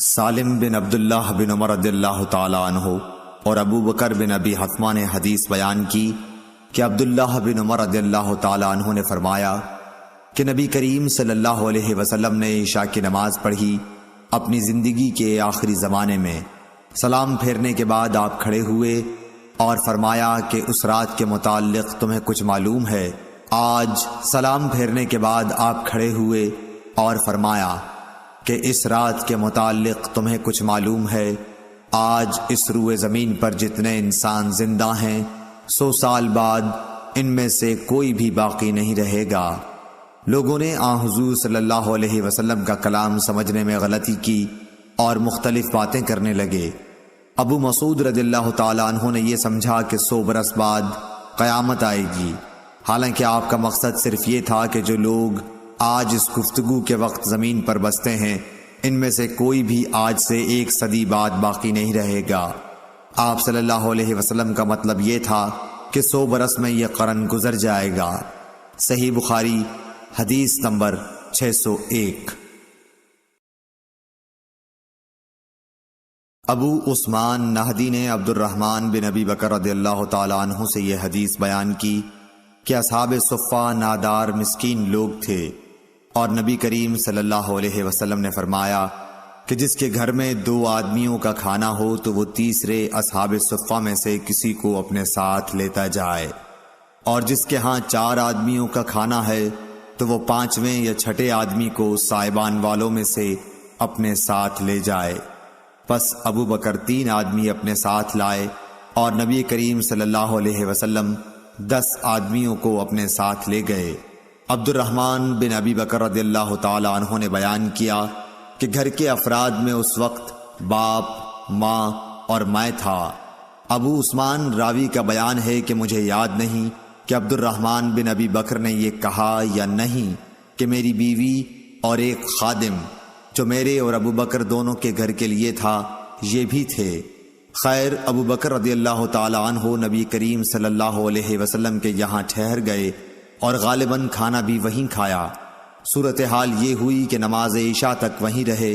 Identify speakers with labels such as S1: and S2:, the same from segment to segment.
S1: سالم بن عبداللہ بن عمر رضی اللہ تعالیٰ عنہ اور ابو بکر بن ابی حتمہ نے حدیث بیان کی کہ عبداللہ بن عمر رضی اللہ تعالیٰ عنہ نے فرمایا کہ نبی کریم صلی اللہ علیہ وسلم نے عشاء کی نماز پڑھی اپنی زندگی کے آخری زمانے میں۔ سلام پھیرنے کے بعد آپ کھڑے ہوئے اور فرمایا کہ اس رات کے متعلق تمہیں کچھ معلوم ہے؟ آج سلام پھیرنے کے بعد آپ کھڑے ہوئے اور فرمایا کہ اس رات کے متعلق تمہیں کچھ معلوم ہے؟ آج اس روئے زمین پر جتنے انسان زندہ ہیں 100 سال بعد ان میں سے کوئی بھی باقی نہیں رہے گا۔ لوگوں نے حضور صلی اللہ علیہ وسلم کا کلام سمجھنے میں غلطی کی اور مختلف باتیں کرنے لگے۔ ابو مسعود رضی اللہ تعالیٰ عنہ نے یہ سمجھا کہ 100 برس بعد قیامت آئے گی، حالانکہ آپ کا مقصد صرف یہ تھا کہ جو لوگ آج اس گفتگو کے وقت زمین پر بستے ہیں ان میں سے کوئی بھی آج سے 1 صدی بعد باقی نہیں رہے گا۔ آپ صلی اللہ علیہ وسلم کا مطلب یہ تھا کہ 100 برس میں یہ قرن گزر جائے گا۔ صحیح بخاری حدیث نمبر 601۔ ابو عثمان نہدی نے عبد الرحمن بن ابی بکر رضی اللہ تعالیٰ عنہ سے یہ حدیث بیان کی کہ اصحاب صفہ نادار مسکین لوگ تھے، اور نبی کریم صلی اللہ علیہ وسلم نے فرمایا کہ جس کے گھر میں 2 آدمیوں کا کھانا ہو تو وہ تیسرے اصحاب صفہ میں سے کسی کو اپنے ساتھ لیتا جائے، اور جس کے ہاں 4 آدمیوں کا کھانا ہے تو وہ 5ویں یا 6 آدمی کو صاحبان والوں میں سے اپنے ساتھ لے جائے۔ پس ابو بکر 3 آدمی اپنے ساتھ لائے اور نبی کریم صلی اللہ علیہ وسلم 10 آدمیوں کو اپنے ساتھ لے گئے۔ عبد الرحمن بن ابی بکر رضی اللہ تعالیٰ عنہ نے بیان کیا کہ گھر کے افراد میں اس وقت باپ، ماں اور میں تھا۔ ابو عثمان راوی کا بیان ہے کہ مجھے یاد نہیں کہ عبد الرحمن بن ابی بکر نے یہ کہا یا نہیں کہ میری بیوی اور ایک خادم جو میرے اور ابو بکر دونوں کے گھر کے لیے تھا یہ بھی تھے۔ خیر، ابو بکر رضی اللہ تعالیٰ عنہ نبی کریم صلی اللہ علیہ وسلم کے یہاں ٹھہر گئے اور غالباً کھانا بھی وہیں کھایا۔ صورتحال یہ ہوئی کہ نماز عشاء تک وہیں رہے،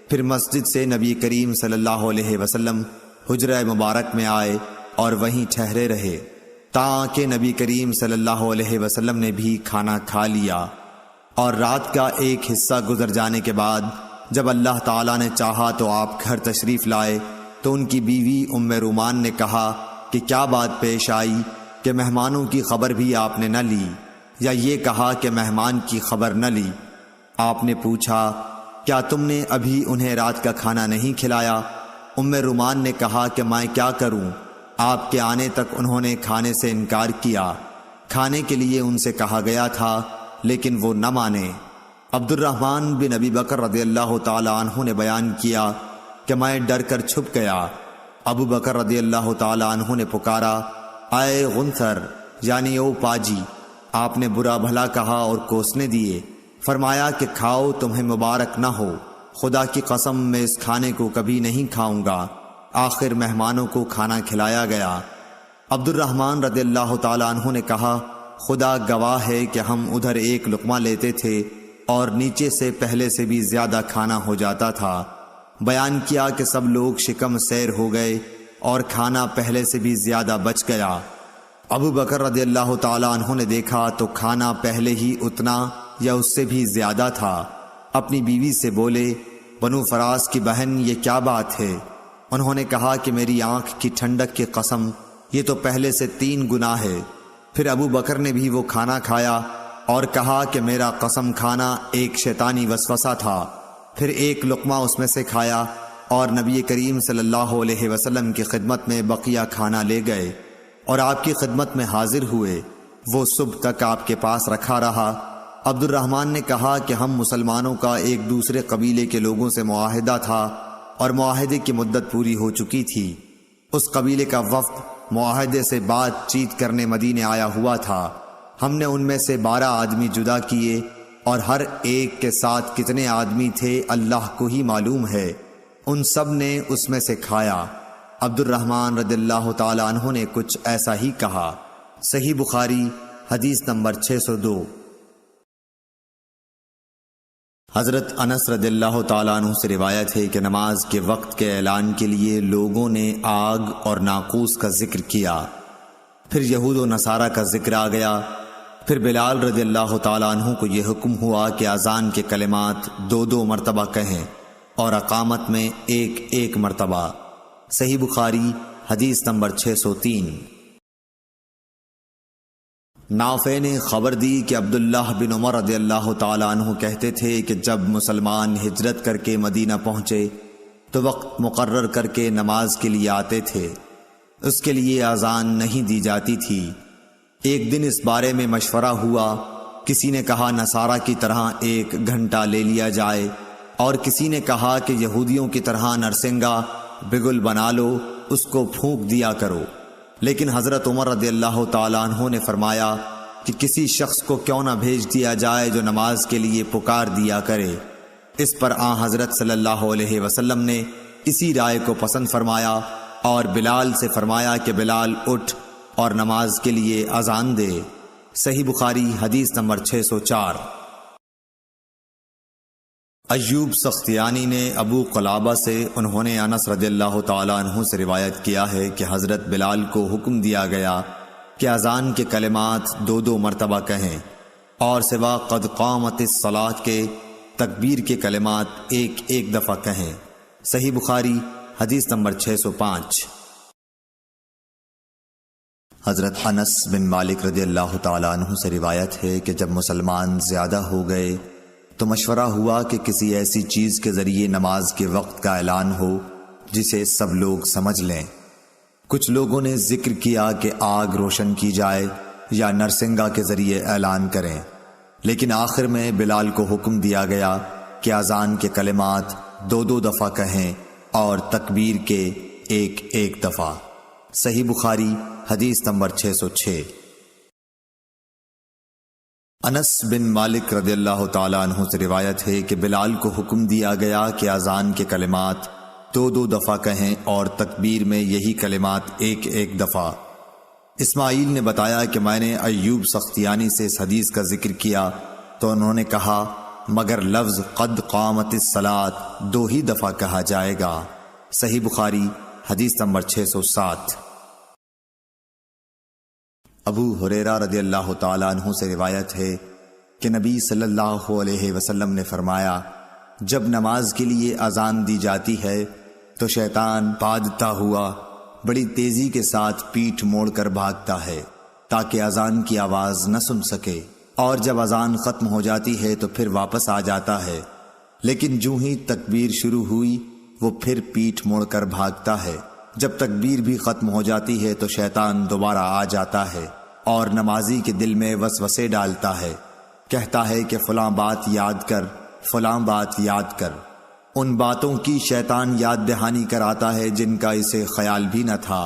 S1: پھر مسجد سے نبی کریم صلی اللہ علیہ وسلم حجرہ مبارک میں آئے اور وہیں ٹھہرے رہے تاکہ نبی کریم صلی اللہ علیہ وسلم نے بھی کھانا کھا لیا۔ اور رات کا ایک حصہ گزر جانے کے بعد جب اللہ تعالیٰ نے چاہا تو آپ گھر تشریف لائے تو ان کی بیوی ام رومان نے کہا کہ کیا بات پیش آئی کہ مہمانوں کی خبر بھی آپ نے نہ لی، یا یہ کہا کہ مہمان کی خبر نہ لی؟ آپ نے پوچھا کیا تم نے ابھی انہیں رات کا کھانا نہیں کھلایا؟ ام رومان نے کہا کہ میں کیا کروں، آپ کے آنے تک انہوں نے کھانے سے انکار کیا۔ کھانے کے لیے ان سے کہا گیا تھا لیکن وہ نہ مانے۔ عبد الرحمن بن ابی بکر رضی اللہ تعالیٰ عنہ نے بیان کیا کہ میں ڈر کر چھپ گیا۔ ابو بکر رضی اللہ تعالیٰ عنہ نے پکارا، اے غنثر، یعنی او پاجی۔ آپ نے برا بھلا کہا اور کوسنے دیے۔ فرمایا کہ کھاؤ، تمہیں مبارک نہ ہو، خدا کی قسم میں اس کھانے کو کبھی نہیں کھاؤں گا۔ آخر مہمانوں کو کھانا کھلایا گیا۔ عبد الرحمن رضی اللہ تعالیٰ عنہ نے کہا، خدا گواہ ہے کہ ہم ادھر ایک لقمہ لیتے تھے اور نیچے سے پہلے سے بھی زیادہ کھانا ہو جاتا تھا۔ بیان کیا کہ سب لوگ شکم سیر ہو گئے اور کھانا پہلے سے بھی زیادہ بچ گیا۔ ابو بکر رضی اللہ تعالیٰ عنہ نے دیکھا تو کھانا پہلے ہی اتنا یا اس سے بھی زیادہ تھا۔ اپنی بیوی سے بولے، بنو فراس کی بہن، یہ کیا بات ہے؟ انہوں نے کہا کہ میری آنکھ کی ٹھنڈک کی قسم، یہ تو پہلے سے 3 گنا ہے۔ پھر ابو بکر نے بھی وہ کھانا کھایا اور کہا کہ میرا قسم کھانا ایک شیطانی وسوسہ تھا۔ پھر ایک لقمہ اس میں سے کھایا اور نبی کریم صلی اللہ علیہ وسلم کی خدمت میں بقیہ کھانا لے گئے اور آپ کی خدمت میں حاضر ہوئے۔ وہ صبح تک آپ کے پاس رکھا رہا۔ عبد الرحمن نے کہا کہ ہم مسلمانوں کا ایک دوسرے قبیلے کے لوگوں سے معاہدہ تھا اور معاہدے کی مدت پوری ہو چکی تھی۔ اس قبیلے کا وفد معاہدے سے بات چیت کرنے مدینے آیا ہوا تھا۔ ہم نے ان میں سے 12 آدمی جدا کیے اور ہر ایک کے ساتھ کتنے آدمی تھے اللہ کو ہی معلوم ہے۔ ان سب نے اس میں سے کھایا۔ عبد الرحمن رضی اللہ تعالیٰ عنہ نے کچھ ایسا ہی کہا۔ صحیح بخاری حدیث نمبر 602۔ حضرت انس رضی اللہ تعالیٰ عنہ سے روایت ہے کہ نماز کے وقت کے اعلان کے لیے لوگوں نے آگ اور ناقوس کا ذکر کیا، پھر یہود و نصارہ کا ذکر آ گیا، پھر بلال رضی اللہ تعالیٰ عنہ کو یہ حکم ہوا کہ اذان کے کلمات 2 مرتبہ کہیں اور اقامت میں 1 مرتبہ۔ صحیح بخاری حدیث نمبر 603۔ نافع نے خبر دی کہ عبداللہ بن عمر رضی اللہ تعالیٰ عنہ کہتے تھے کہ جب مسلمان ہجرت کر کے مدینہ پہنچے تو وقت مقرر کر کے نماز کے لیے آتے تھے، اس کے لیے اذان نہیں دی جاتی تھی۔ ایک دن اس بارے میں مشورہ ہوا، کسی نے کہا نصارہ کی طرح 1 گھنٹہ لے لیا جائے، اور کسی نے کہا کہ یہودیوں کی طرح نرسنگا بگل بنا لو، اس کو پھونک دیا کرو۔ لیکن حضرت عمر رضی اللہ تعالیٰ عنہ نے فرمایا کہ کسی شخص کو کیوں نہ بھیج دیا جائے جو نماز کے لیے پکار دیا کرے۔ اس پر آن حضرت صلی اللہ علیہ وسلم نے اسی رائے کو پسند فرمایا اور بلال سے فرمایا کہ بلال اٹھ اور نماز کے لیے اذان دے۔ صحیح بخاری حدیث نمبر 604۔ ایوب سختیانی نے ابو قلابہ سے انہوں نے انس رضی اللہ تعالیٰ عنہ سے روایت کیا ہے کہ حضرت بلال کو حکم دیا گیا کہ اذان کے کلمات 2 مرتبہ کہیں اور سوا قد قامت الصلاۃ کے تکبیر کے کلمات 1 دفعہ کہیں۔ صحیح بخاری حدیث نمبر 605۔ حضرت انس بن مالک رضی اللہ تعالیٰ عنہ سے روایت ہے کہ جب مسلمان زیادہ ہو گئے تو مشورہ ہوا کہ کسی ایسی چیز کے ذریعے نماز کے وقت کا اعلان ہو جسے سب لوگ سمجھ لیں۔ کچھ لوگوں نے ذکر کیا کہ آگ روشن کی جائے یا نرسنگا کے ذریعے اعلان کریں، لیکن آخر میں بلال کو حکم دیا گیا کہ اذان کے کلمات 2 دفعہ کہیں اور تکبیر کے 1 دفعہ۔ صحیح بخاری حدیث نمبر 606۔ انس بن مالک رضی اللہ تعالیٰ عنہ سے روایت ہے کہ بلال کو حکم دیا گیا کہ اذان کے کلمات 2 دفعہ کہیں اور تکبیر میں یہی کلمات 1 دفعہ۔ اسماعیل نے بتایا کہ میں نے ایوب سختیانی سے اس حدیث کا ذکر کیا تو انہوں نے کہا مگر لفظ قد قامت الصلاۃ 2 ہی دفعہ کہا جائے گا۔ صحیح بخاری حدیث نمبر 607۔ ابو ہریرہ رضی اللہ تعالیٰ عنہ سے روایت ہے کہ نبی صلی اللہ علیہ وسلم نے فرمایا جب نماز کے لیے اذان دی جاتی ہے تو شیطان بھاگتا ہوا بڑی تیزی کے ساتھ پیٹھ موڑ کر بھاگتا ہے تاکہ اذان کی آواز نہ سن سکے، اور جب اذان ختم ہو جاتی ہے تو پھر واپس آ جاتا ہے، لیکن جو ہی تکبیر شروع ہوئی وہ پھر پیٹھ موڑ کر بھاگتا ہے۔ جب تکبیر بھی ختم ہو جاتی ہے تو شیطان دوبارہ آ جاتا ہے اور نمازی کے دل میں وسوسے ڈالتا ہے، کہتا ہے کہ فلاں بات یاد کر، فلاں بات یاد کر۔ ان باتوں کی شیطان یاد دہانی کراتا ہے جن کا اسے خیال بھی نہ تھا،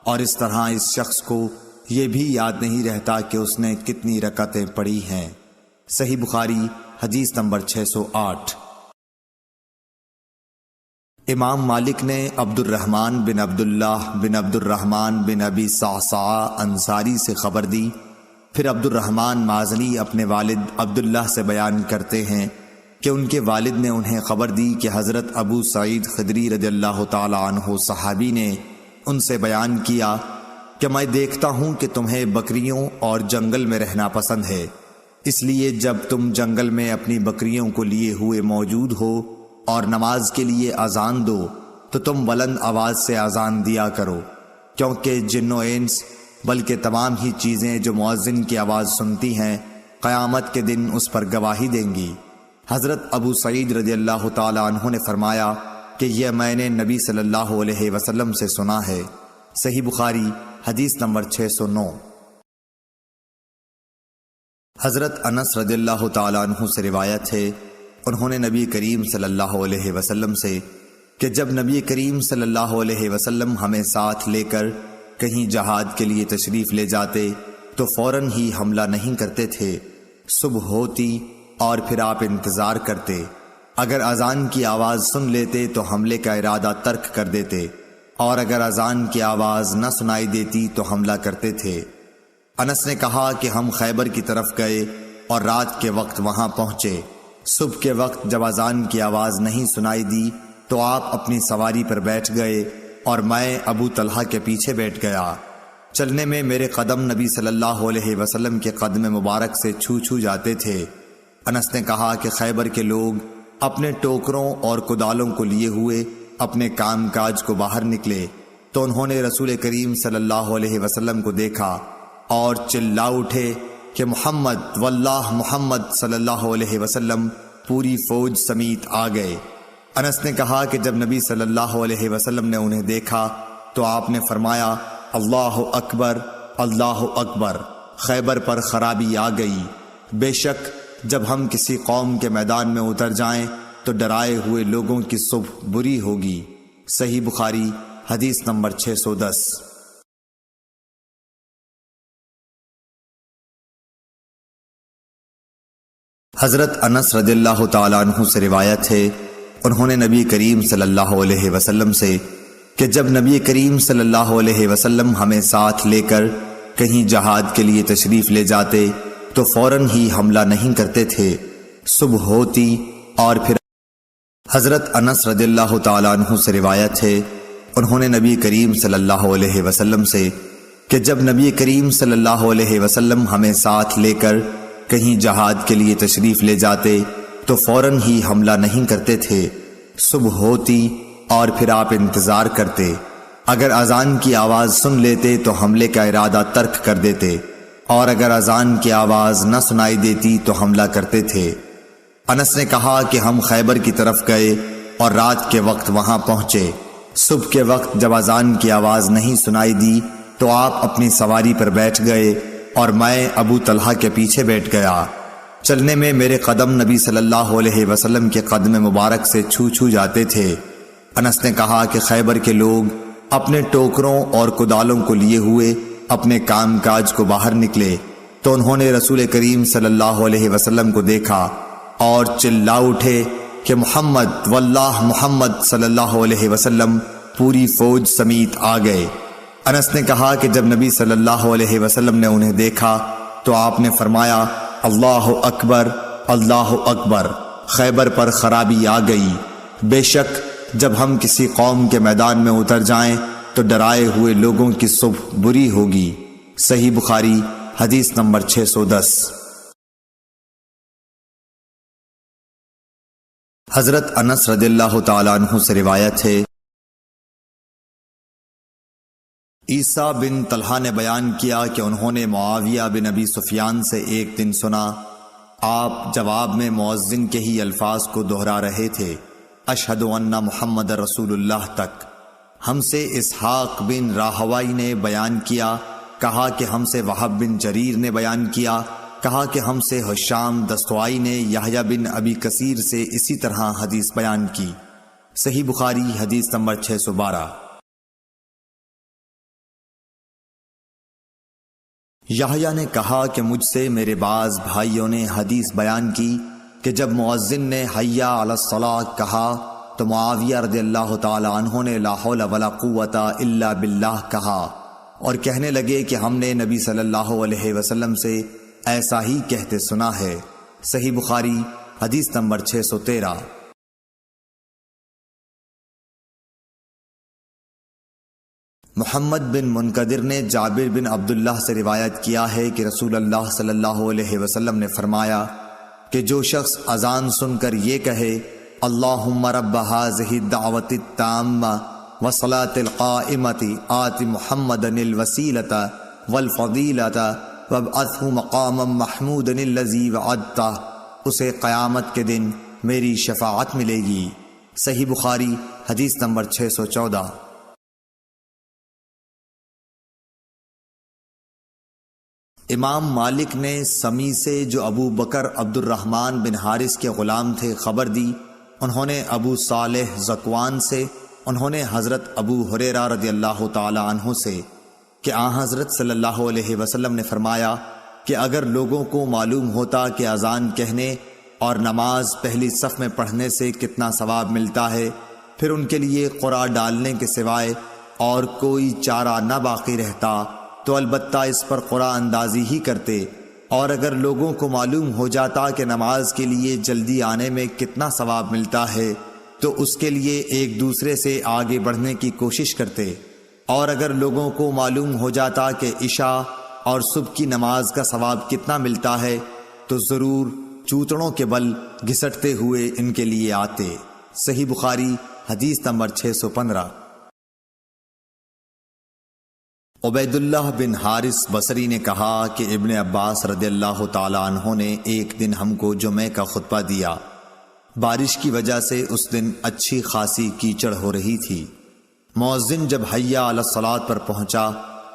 S1: اور اس طرح اس شخص کو یہ بھی یاد نہیں رہتا کہ اس نے کتنی رکعتیں پڑھی ہیں۔ صحیح بخاری حدیث نمبر 608۔ امام مالک نے عبد الرحمن بن عبداللہ بن عبد الرحمن بن ابی صعصعہ انصاری سے خبر دی، پھر عبد الرحمن مازنی اپنے والد عبداللہ سے بیان کرتے ہیں کہ ان کے والد نے انہیں خبر دی کہ حضرت ابو سعید خدری رضی اللہ تعالی عنہ صحابی نے ان سے بیان کیا کہ میں دیکھتا ہوں کہ تمہیں بکریوں اور جنگل میں رہنا پسند ہے، اس لیے جب تم جنگل میں اپنی بکریوں کو لیے ہوئے موجود ہو اور نماز کے لیے اذان دو تو تم بلند آواز سے اذان دیا کرو، کیونکہ جن و انس بلکہ تمام ہی چیزیں جو مؤذن کی آواز سنتی ہیں قیامت کے دن اس پر گواہی دیں گی۔ حضرت ابو سعید رضی اللہ تعالی عنہ نے فرمایا کہ یہ میں نے نبی صلی اللہ علیہ وسلم سے سنا ہے۔ صحیح بخاری حدیث نمبر 609۔ حضرت انس رضی اللہ تعالی عنہ سے روایت ہے، انہوں نے نبی کریم صلی اللہ علیہ وسلم سے کہ جب نبی کریم صلی اللہ علیہ وسلم ہمیں ساتھ لے کر کہیں جہاد کے لیے تشریف لے جاتے تو فوراً ہی حملہ نہیں کرتے تھے، صبح ہوتی اور پھر آپ انتظار کرتے، اگر اذان کی آواز سن لیتے تو حملے کا ارادہ ترک کر دیتے، اور اگر اذان کی آواز نہ سنائی دیتی تو حملہ کرتے تھے۔ انس نے کہا کہ ہم خیبر کی طرف گئے اور رات کے وقت وہاں پہنچے، صبح کے وقت جب اذان کی آواز نہیں سنائی دی تو آپ اپنی سواری پر بیٹھ گئے اور میں ابو طلحہ کے پیچھے بیٹھ گیا۔ چلنے میں میرے قدم نبی صلی اللہ علیہ وسلم کے قدم مبارک سے چھو جاتے تھے۔ انس نے کہا کہ خیبر کے لوگ اپنے ٹوکروں اور کدالوں کو لیے ہوئے اپنے کام کاج کو باہر نکلے تو انہوں نے رسول کریم صلی اللہ علیہ وسلم کو دیکھا اور چلا اٹھے کہ محمد واللہ محمد صلی اللہ علیہ وسلم پوری فوج سمیت آ گئے۔ انس نے کہا کہ جب نبی صلی اللہ علیہ وسلم نے انہیں دیکھا تو آپ نے فرمایا اللہ اکبر اللہ اکبر، خیبر پر خرابی آ گئی۔ بے شک جب ہم کسی قوم کے میدان میں اتر جائیں تو ڈرائے ہوئے لوگوں کی صبح بری ہوگی۔ صحیح بخاری حدیث نمبر 610۔ حضرت انس رضی اللہ تعالیٰ عنہ سے روایت ہے، انہوں نے نبی کریم صلی اللہ علیہ وسلم سے کہ جب نبی کریم صلی اللہ علیہ وسلم ہمیں ساتھ لے کر کہیں جہاد کے لیے تشریف لے جاتے تو فوراً ہی حملہ نہیں کرتے تھے، صبح ہوتی اور پھر حضرت انس رضی اللہ تعالیٰ عنہ سے روایت ہے، انہوں نے نبی کریم صلی اللہ علیہ وسلم سے کہ جب نبی کریم صلی اللہ علیہ وسلم ہمیں ساتھ لے کر کہیں جہاد کے لیے تشریف لے جاتے تو فوراً ہی حملہ نہیں کرتے تھے، صبح ہوتی اور پھر آپ انتظار کرتے، اگر اذان کی آواز سن لیتے تو حملے کا ارادہ ترک کر دیتے، اور اگر اذان کی آواز نہ سنائی دیتی تو حملہ کرتے تھے۔ انس نے کہا کہ ہم خیبر کی طرف گئے اور رات کے وقت وہاں پہنچے۔ صبح کے وقت جب اذان کی آواز نہیں سنائی دی تو آپ اپنی سواری پر بیٹھ گئے اور میں ابو طلحہ کے پیچھے بیٹھ گیا۔ چلنے میں میرے قدم نبی صلی اللہ علیہ وسلم کے قدم مبارک سے چھو جاتے تھے۔ انس نے کہا کہ خیبر کے لوگ اپنے ٹوکروں اور کدالوں کو لیے ہوئے اپنے کام کاج کو باہر نکلے تو انہوں نے رسول کریم صلی اللہ علیہ وسلم کو دیکھا اور چلا اٹھے کہ محمد واللہ محمد صلی اللہ علیہ وسلم پوری فوج سمیت آ گئے۔ انس نے کہا کہ جب نبی صلی اللہ علیہ وسلم نے انہیں دیکھا تو آپ نے فرمایا اللہ اکبر اللہ اکبر، خیبر پر خرابی آ گئی۔ بے شک جب ہم کسی قوم کے میدان میں اتر جائیں تو ڈرائے ہوئے لوگوں کی صبح بری ہوگی۔ صحیح بخاری حدیث نمبر 610۔ حضرت انس رضی اللہ تعالیٰ عنہ سے روایت ہے، عیسیٰ بن طلحہ نے بیان کیا کہ انہوں نے معاویہ بن ابی سفیان سے ایک دن سنا، آپ جواب میں مؤذن کے ہی الفاظ کو دہرا رہے تھے، اشہد ان محمد رسول اللہ تک۔ ہم سے اسحاق بن راہوائی نے بیان کیا، کہا کہ ہم سے وہب بن جریر نے بیان کیا، کہا کہ ہم سے حشام دستوائی نے یحییٰ بن ابی کثیر سے اسی طرح حدیث بیان کی۔ صحیح بخاری حدیث نمبر 612۔ یحییٰ نے کہا کہ مجھ سے میرے بعض بھائیوں نے حدیث بیان کی کہ جب مؤذن نے حی علی الصلاۃ کہا تو معاویہ رضی اللہ تعالی عنہ نے لا حول ولا قوت الا باللہ کہا اور کہنے لگے کہ ہم نے نبی صلی اللہ علیہ وسلم سے ایسا ہی کہتے سنا ہے۔ صحیح بخاری حدیث نمبر 613۔ محمد بن منقدر نے جابر بن عبداللہ سے روایت کیا ہے کہ رسول اللہ صلی اللہ علیہ وسلم نے فرمایا کہ جو شخص اذان سن کر یہ کہے اللہم رب ھذہ الدعوۃ التامہ والصلاۃ القائمۃ آت محمدا الوسیلۃ والفضیلۃ وابعثہ مقاما محمودا الذی وعدتہ، اسے قیامت کے دن میری شفاعت ملے گی۔ صحیح بخاری حدیث نمبر 614۔ امام مالک نے سمی سے جو ابو بکر عبد الرحمن بن حارث کے غلام تھے خبر دی، انہوں نے ابو صالح ذکوان سے، انہوں نے حضرت ابو ہریرہ رضی اللہ تعالی عنہ سے کہ آن حضرت صلی اللہ علیہ وسلم نے فرمایا کہ اگر لوگوں کو معلوم ہوتا کہ اذان کہنے اور نماز پہلی صف میں پڑھنے سے کتنا ثواب ملتا ہے، پھر ان کے لیے قرعہ ڈالنے کے سوائے اور کوئی چارہ نہ باقی رہتا تو البتہ اس پر قرعہ اندازی ہی کرتے اور اگر لوگوں کو معلوم ہو جاتا کہ نماز کے لیے جلدی آنے میں کتنا ثواب ملتا ہے تو اس کے لیے ایک دوسرے سے آگے بڑھنے کی کوشش کرتے، اور اگر لوگوں کو معلوم ہو جاتا کہ عشاء اور صبح کی نماز کا ثواب کتنا ملتا ہے تو ضرور چوتڑوں کے بل گھسٹتے ہوئے ان کے لیے آتے۔ صحیح بخاری حدیث نمبر 615۔ عبید اللہ بن حارث بصری نے کہا کہ ابن عباس رضی اللہ تعالی عنہ نے ایک دن ہم کو جمعے کا خطبہ دیا۔ بارش کی وجہ سے اس دن اچھی خاصی کیچڑ ہو رہی تھی۔ مؤذن جب حی علی الصلاۃ پر پہنچا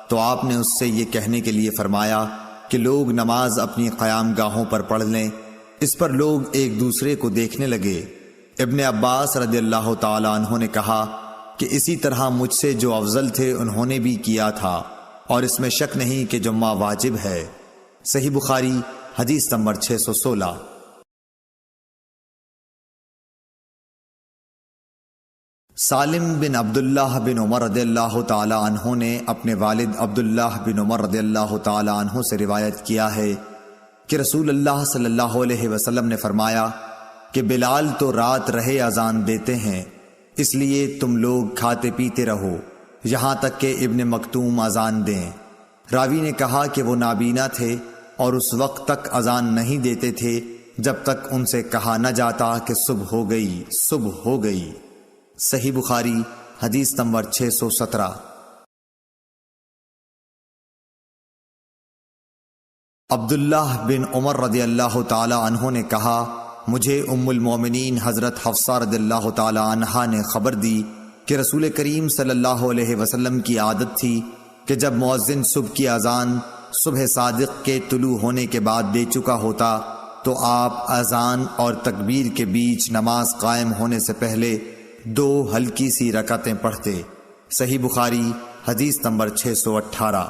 S1: تو آپ نے اس سے یہ کہنے کے لیے فرمایا کہ لوگ نماز اپنی قیام گاہوں پر پڑھ لیں۔ اس پر لوگ ایک دوسرے کو دیکھنے لگے۔ ابن عباس رضی اللہ تعالی عنہ نے کہا کہ اسی طرح مجھ سے جو افضل تھے انہوں نے بھی کیا تھا، اور اس میں شک نہیں کہ جمعہ واجب ہے۔ صحیح بخاری حدیث نمبر 616۔ سالم بن عبداللہ بن عمر رضی اللہ تعالی عنہ نے اپنے والد عبداللہ بن عمر رضی اللہ تعالی عنہ سے روایت کیا ہے کہ رسول اللہ صلی اللہ علیہ وسلم نے فرمایا کہ بلال تو رات رہے اذان دیتے ہیں، اس لیے تم لوگ کھاتے پیتے رہو یہاں تک کہ ابن مکتوم اذان دیں۔ راوی نے کہا کہ وہ نابینا تھے اور اس وقت تک اذان نہیں دیتے تھے جب تک ان سے کہا نہ جاتا کہ صبح ہو گئی، صبح ہو گئی۔ صحیح بخاری حدیث نمبر 617۔ عبداللہ بن عمر رضی اللہ تعالی عنہ نے کہا مجھے ام المومنین حضرت حفصہ رضی اللہ تعالی عنہا نے خبر دی کہ رسول کریم صلی اللہ علیہ وسلم کی عادت تھی کہ جب مؤذن صبح کی اذان صبح صادق کے طلوع ہونے کے بعد دے چکا ہوتا تو آپ اذان اور تکبیر کے بیچ نماز قائم ہونے سے پہلے 2 ہلکی سی رکعتیں پڑھتے۔ صحیح بخاری حدیث نمبر 618۔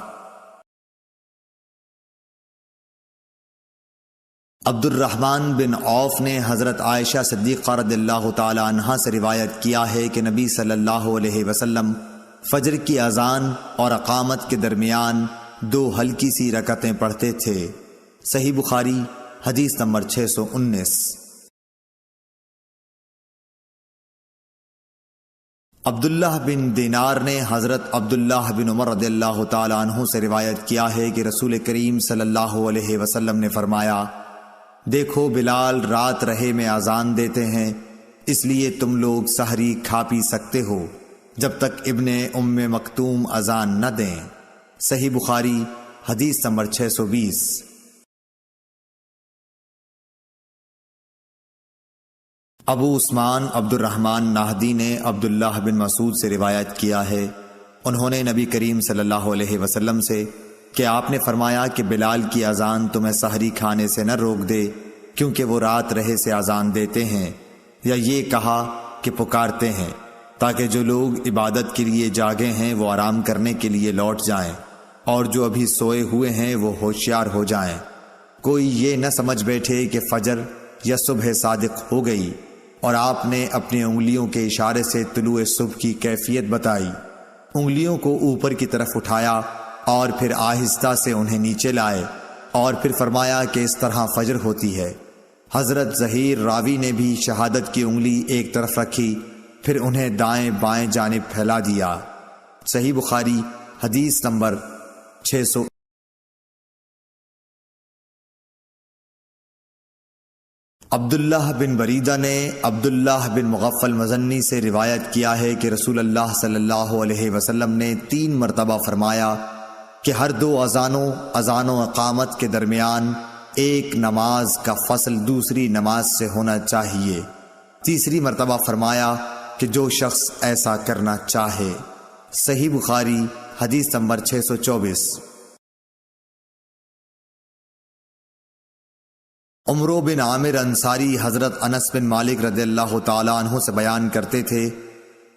S1: عبد الرحمن بن عوف نے حضرت عائشہ صدیقہ رضی اللہ تعالی عنہا سے روایت کیا ہے کہ نبی صلی اللہ علیہ وسلم فجر کی اذان اور اقامت کے درمیان 2 ہلکی سی رکعتیں پڑھتے تھے۔ صحیح بخاری حدیث نمبر 619۔ عبداللہ بن دینار نے حضرت عبداللہ بن عمر رضی اللہ تعالی عنہ سے روایت کیا ہے کہ رسول کریم صلی اللہ علیہ وسلم نے فرمایا دیکھو بلال رات رہے میں اذان دیتے ہیں، اس لیے تم لوگ سحری کھا پی سکتے ہو جب تک ابن ام مکتوم اذان نہ دیں۔ صحیح بخاری حدیث نمبر 620۔ ابو عثمان عبد الرحمن نہدی نے عبداللہ بن مسعود سے روایت کیا ہے، انہوں نے نبی کریم صلی اللہ علیہ وسلم سے کہ آپ نے فرمایا کہ بلال کی اذان تمہیں سحری کھانے سے نہ روک دے کیونکہ وہ رات رہے سے اذان دیتے ہیں، یا یہ کہا کہ پکارتے ہیں تاکہ جو لوگ عبادت کے لیے جاگے ہیں وہ آرام کرنے کے لیے لوٹ جائیں اور جو ابھی سوئے ہوئے ہیں وہ ہوشیار ہو جائیں۔ کوئی یہ نہ سمجھ بیٹھے کہ فجر یا صبح صادق ہو گئی، اور آپ نے اپنی انگلیوں کے اشارے سے طلوع صبح کی کیفیت بتائی۔ انگلیوں کو اوپر کی طرف اٹھایا اور پھر آہستہ سے انہیں نیچے لائے اور پھر فرمایا کہ اس طرح فجر ہوتی ہے۔ حضرت ظہیر راوی نے بھی شہادت کی انگلی ایک طرف رکھی پھر انہیں دائیں بائیں جانب پھیلا دیا۔ صحیح بخاری حدیث نمبر 600۔ عبداللہ بن بریدہ نے عبداللہ بن مغفل مزنی سے روایت کیا ہے کہ رسول اللہ صلی اللہ علیہ وسلم نے 3 مرتبہ فرمایا کہ ہر 2 اذان و اقامت کے درمیان ایک نماز کا فصل دوسری نماز سے ہونا چاہیے۔ تیسری مرتبہ فرمایا کہ جو شخص ایسا کرنا چاہے۔ صحیح بخاری حدیث نمبر 624۔ عمرو بن عامر انصاری حضرت انس بن مالک رضی اللہ تعالی عنہ سے بیان کرتے تھے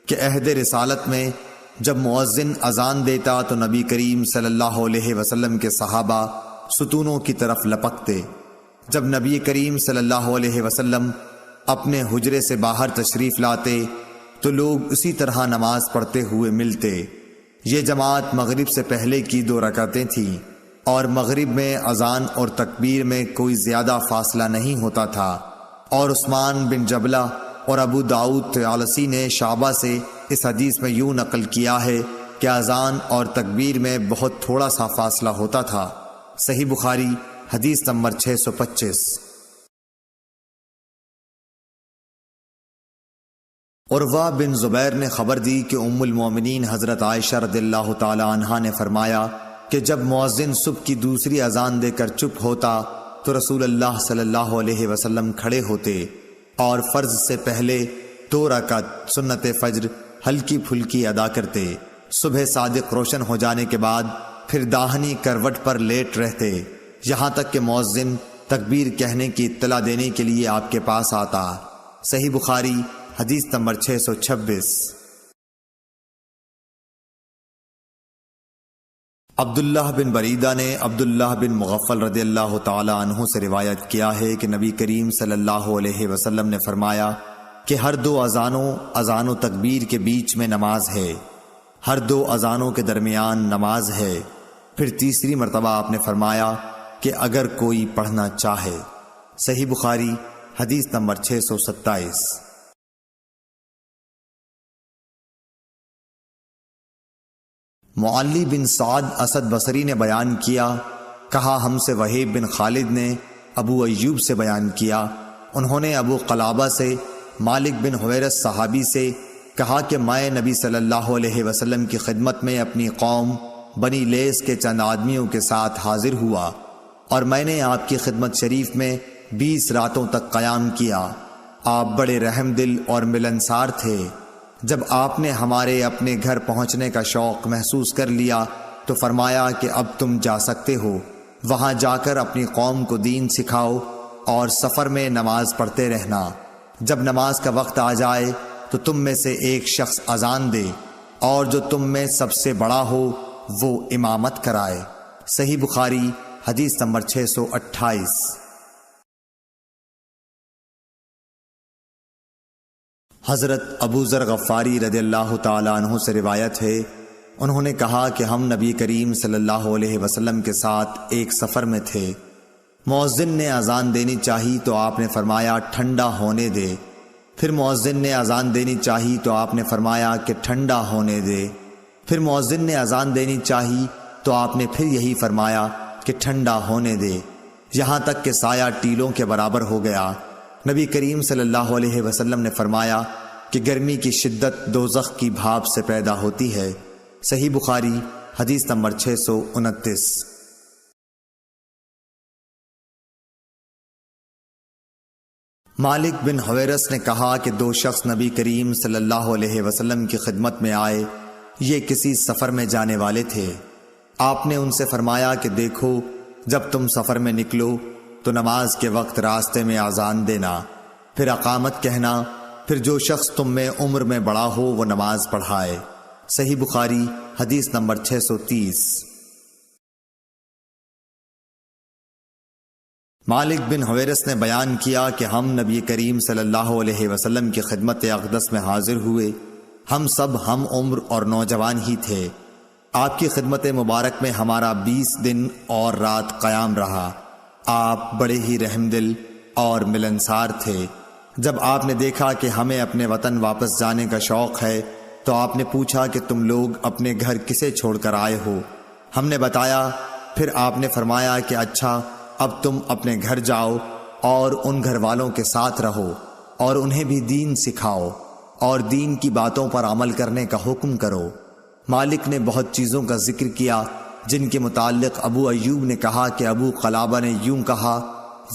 S1: کہ عہد رسالت میں جب مؤذن اذان دیتا تو نبی کریم صلی اللہ علیہ وسلم کے صحابہ ستونوں کی طرف لپکتے۔ جب نبی کریم صلی اللہ علیہ وسلم اپنے حجرے سے باہر تشریف لاتے تو لوگ اسی طرح نماز پڑھتے ہوئے ملتے۔ یہ جماعت مغرب سے پہلے کی 2 رکعتیں تھیں اور مغرب میں اذان اور تکبیر میں کوئی زیادہ فاصلہ نہیں ہوتا تھا۔ اور عثمان بن جبلہ اور ابو داؤد طیالسی نے شعبہ سے اس حدیث میں یوں نقل کیا ہے کہ اذان اور تکبیر میں بہت تھوڑا سا فاصلہ ہوتا تھا۔ صحیح بخاری حدیث نمبر 625۔ عروہ بن زبیر نے خبر دی کہ ام المومنین حضرت عائشہ رضی اللہ تعالی عنہا نے فرمایا کہ جب مؤذن صبح کی دوسری اذان دے کر چپ ہوتا تو رسول اللہ صلی اللہ علیہ وسلم کھڑے ہوتے اور فرض سے پہلے 2 رکعت سنت فجر ہلکی پھلکی ادا کرتے۔ صبح صادق روشن ہو جانے کے بعد پھر داہنی کروٹ پر لیٹ رہتے یہاں تک کہ مؤذن تکبیر کہنے کی اطلاع دینے کے لیے آپ کے پاس آتا۔ صحیح بخاری حدیث نمبر 626۔ عبداللہ بن بریدہ نے عبداللہ بن مغفل رضی اللہ تعالی عنہ سے روایت کیا ہے کہ نبی کریم صلی اللہ علیہ وسلم نے فرمایا کہ ہر 2 اذان و تکبیر کے بیچ میں نماز ہے، ہر 2 اذانوں کے درمیان نماز ہے۔ پھر تیسری مرتبہ آپ نے فرمایا کہ اگر کوئی پڑھنا چاہے۔ صحیح بخاری حدیث نمبر 627۔ معلی بن سعد اسد بصری نے بیان کیا، کہا ہم سے وہیب بن خالد نے ابو ایوب سے بیان کیا، انہوں نے ابو قلابہ سے مالک بن حویرث صحابی سے کہا کہ میں نبی صلی اللہ علیہ وسلم کی خدمت میں اپنی قوم بنی لیس کے چند آدمیوں کے ساتھ حاضر ہوا اور میں نے آپ کی خدمت شریف میں 20 راتوں تک قیام کیا۔ آپ بڑے رحم دل اور ملنسار تھے۔ جب آپ نے ہمارے اپنے گھر پہنچنے کا شوق محسوس کر لیا تو فرمایا کہ اب تم جا سکتے ہو، وہاں جا کر اپنی قوم کو دین سکھاؤ اور سفر میں نماز پڑھتے رہنا۔ جب نماز کا وقت آ جائے تو تم میں سے ایک شخص اذان دے اور جو تم میں سب سے بڑا ہو وہ امامت کرائے۔ صحیح بخاری حدیث نمبر 628۔ حضرت ابو ذر غفاری رضی اللہ تعالی عنہ سے روایت ہے، انہوں نے کہا کہ ہم نبی کریم صلی اللہ علیہ وسلم کے ساتھ ایک سفر میں تھے۔ مؤذن نے اذان دینی چاہی تو آپ نے فرمایا ٹھنڈا ہونے دے۔ پھر مؤذن نے اذان دینی چاہی تو آپ نے فرمایا کہ ٹھنڈا ہونے دے۔ پھر مؤذن نے اذان دینی چاہی تو آپ نے پھر یہی فرمایا کہ ٹھنڈا ہونے دے، یہاں تک کہ سایہ ٹیلوں کے برابر ہو گیا۔ نبی کریم صلی اللہ علیہ وسلم نے فرمایا کہ گرمی کی شدت دوزخ کی بھاپ سے پیدا ہوتی ہے۔ صحیح بخاری حدیث نمبر 629۔ مالک بن حویرث نے کہا کہ 2 شخص نبی کریم صلی اللہ علیہ وسلم کی خدمت میں آئے، یہ کسی سفر میں جانے والے تھے۔ آپ نے ان سے فرمایا کہ دیکھو جب تم سفر میں نکلو تو نماز کے وقت راستے میں اذان دینا، پھر اقامت کہنا، پھر جو شخص تم میں عمر میں بڑا ہو وہ نماز پڑھائے۔ صحیح بخاری حدیث نمبر 630۔ مالک بن حویرث نے بیان کیا کہ ہم نبی کریم صلی اللہ علیہ وسلم کی خدمت اقدس میں حاضر ہوئے، ہم سب ہم عمر اور نوجوان ہی تھے۔ آپ کی خدمت مبارک میں ہمارا 20 دن اور رات قیام رہا۔ آپ بڑے ہی رحم دل اور ملنسار تھے۔ جب آپ نے دیکھا کہ ہمیں اپنے وطن واپس جانے کا شوق ہے تو آپ نے پوچھا کہ تم لوگ اپنے گھر کسے چھوڑ کر آئے ہو؟ ہم نے بتایا۔ پھر آپ نے فرمایا کہ اچھا اب تم اپنے گھر جاؤ اور ان گھر والوں کے ساتھ رہو اور انہیں بھی دین سکھاؤ اور دین کی باتوں پر عمل کرنے کا حکم کرو۔ مالک نے بہت چیزوں کا ذکر کیا جن کے متعلق ابو ایوب نے کہا کہ ابو قلابہ نے یوں کہا،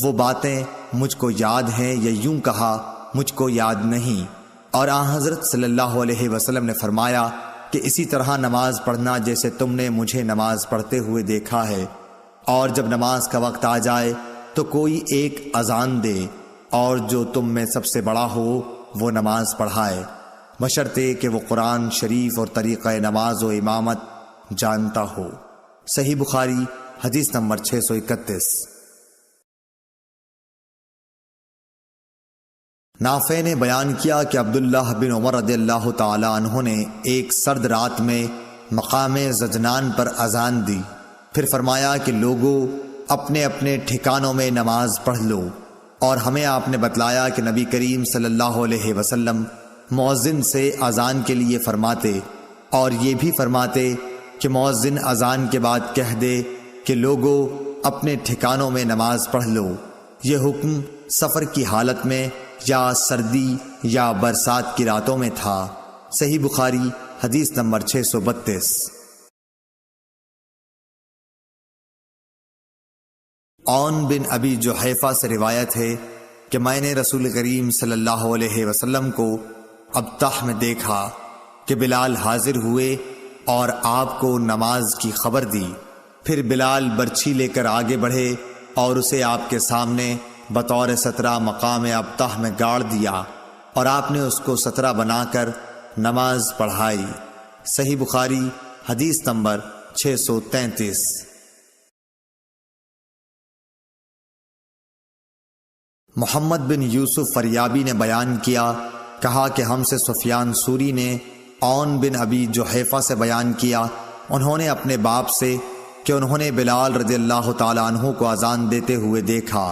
S1: وہ باتیں مجھ کو یاد ہیں، یا یوں کہا مجھ کو یاد نہیں۔ اور آن حضرت صلی اللہ علیہ وسلم نے فرمایا کہ اسی طرح نماز پڑھنا جیسے تم نے مجھے نماز پڑھتے ہوئے دیکھا ہے، اور جب نماز کا وقت آ جائے تو کوئی ایک اذان دے اور جو تم میں سب سے بڑا ہو وہ نماز پڑھائے، بشرطے کہ وہ قرآن شریف اور طریقہ نماز و امامت جانتا ہو۔ صحیح بخاری حدیث نمبر 631۔ نافع نے بیان کیا کہ عبداللہ بن عمر رضی اللہ تعالی عنہ نے ایک سرد رات میں مقام زجنان پر اذان دی پھر فرمایا کہ لوگوں اپنے اپنے ٹھکانوں میں نماز پڑھ لو، اور ہمیں آپ نے بتلایا کہ نبی کریم صلی اللہ علیہ وسلم مؤذن سے اذان کے لیے فرماتے، اور یہ بھی فرماتے کہ مؤذن اذان کے بعد کہہ دے کہ لوگوں اپنے ٹھکانوں میں نماز پڑھ لو۔ یہ حکم سفر کی حالت میں یا سردی یا برسات کی راتوں میں تھا۔ صحیح بخاری حدیث نمبر 632۔ عون بن ابی جحیفہ سے روایت ہے کہ میں نے رسول کریم صلی اللہ علیہ وسلم کو ابطح میں دیکھا کہ بلال حاضر ہوئے اور آپ کو نماز کی خبر دی۔ پھر بلال برچھی لے کر آگے بڑھے اور اسے آپ کے سامنے بطور سترہ مقام ابطح میں گاڑ دیا، اور آپ نے اس کو سترہ بنا کر نماز پڑھائی۔ صحیح بخاری حدیث نمبر 633۔ محمد بن یوسف فریابی نے بیان کیا، کہا کہ ہم سے سفیان سوری نے عون بن ابی جحیفہ سے بیان کیا، انہوں نے اپنے باپ سے کہ انہوں نے بلال رضی اللہ تعالی عنہ کو اذان دیتے ہوئے دیکھا۔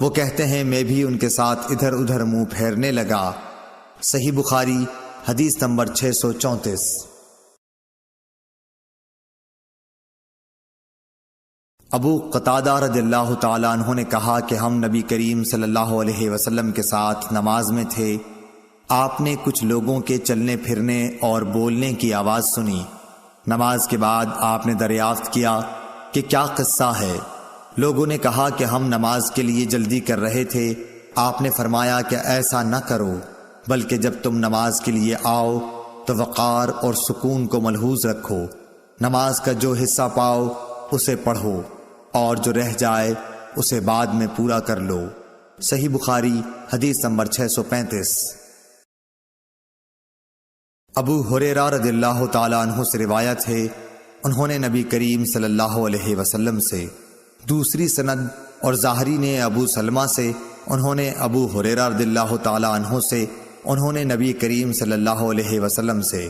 S1: وہ کہتے ہیں میں بھی ان کے ساتھ ادھر ادھر منہ پھیرنے لگا۔ صحیح بخاری حدیث نمبر 634۔ ابو قتادہ رضی اللہ تعالی عنہ نے کہا کہ ہم نبی کریم صلی اللہ علیہ وسلم کے ساتھ نماز میں تھے، آپ نے کچھ لوگوں کے چلنے پھرنے اور بولنے کی آواز سنی۔ نماز کے بعد آپ نے دریافت کیا کہ کیا قصہ ہے؟ لوگوں نے کہا کہ ہم نماز کے لیے جلدی کر رہے تھے۔ آپ نے فرمایا کہ ایسا نہ کرو، بلکہ جب تم نماز کے لیے آؤ تو وقار اور سکون کو ملحوظ رکھو، نماز کا جو حصہ پاؤ اسے پڑھو، اور جو رہ جائے اسے بعد میں پورا کر لو۔ صحیح بخاری حدیث نمبر 635۔ ابو ہریرہ رضی اللہ تعالی عنہ سے روایت ہے، انہوں نے نبی کریم صلی اللہ علیہ وسلم سے، دوسری سند اور ظاہری نے ابو سلمہ سے، انہوں نے ابو ہریرہ رضی اللہ تعالی عنہ سے، انہوں نے نبی کریم صلی اللہ علیہ وسلم سے،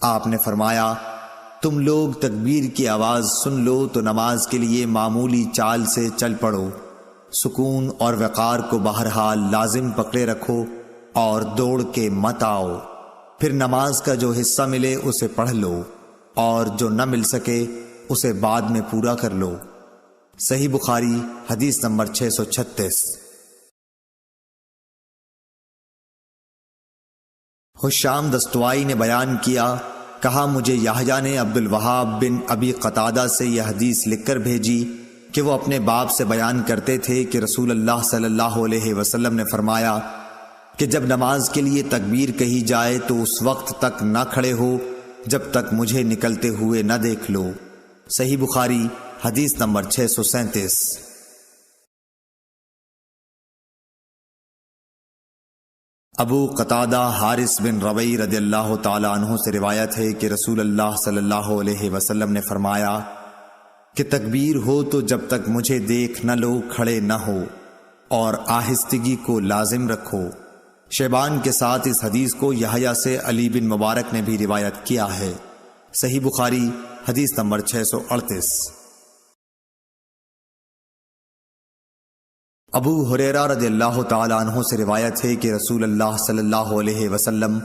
S1: آپ نے فرمایا تم لوگ تکبیر کی آواز سن لو تو نماز کے لیے معمولی چال سے چل پڑو، سکون اور وقار کو بہرحال لازم پکڑے رکھو اور دوڑ کے مت آؤ، پھر نماز کا جو حصہ ملے اسے پڑھ لو، اور جو نہ مل سکے اسے بعد میں پورا کر لو۔ صحیح بخاری حدیث نمبر 636۔ حشام دستوائی نے بیان کیا، کہا مجھے یحییٰ نے عبد الوہاب بن ابی قتادہ سے یہ حدیث لکھ کر بھیجی کہ وہ اپنے باپ سے بیان کرتے تھے کہ رسول اللہ صلی اللہ علیہ وسلم نے فرمایا کہ جب نماز کے لیے تکبیر کہی جائے تو اس وقت تک نہ کھڑے ہو جب تک مجھے نکلتے ہوئے نہ دیکھ لو۔ صحیح بخاری حدیث نمبر 637۔ ابو قتادہ حارث بن ربیع رضی اللہ تعالی عنہ سے روایت ہے کہ رسول اللہ صلی اللہ علیہ وسلم نے فرمایا کہ تکبیر ہو تو جب تک مجھے دیکھ نہ لو کھڑے نہ ہو، اور آہستگی کو لازم رکھو۔ شیبان کے ساتھ اس حدیث کو یحییٰ سے علی بن مبارک نے بھی روایت کیا ہے۔ صحیح بخاری حدیث نمبر 638۔ ابو ہریرہ رضی اللہ تعالی عنہ سے روایت ہے کہ رسول اللہ صلی اللہ علیہ وسلم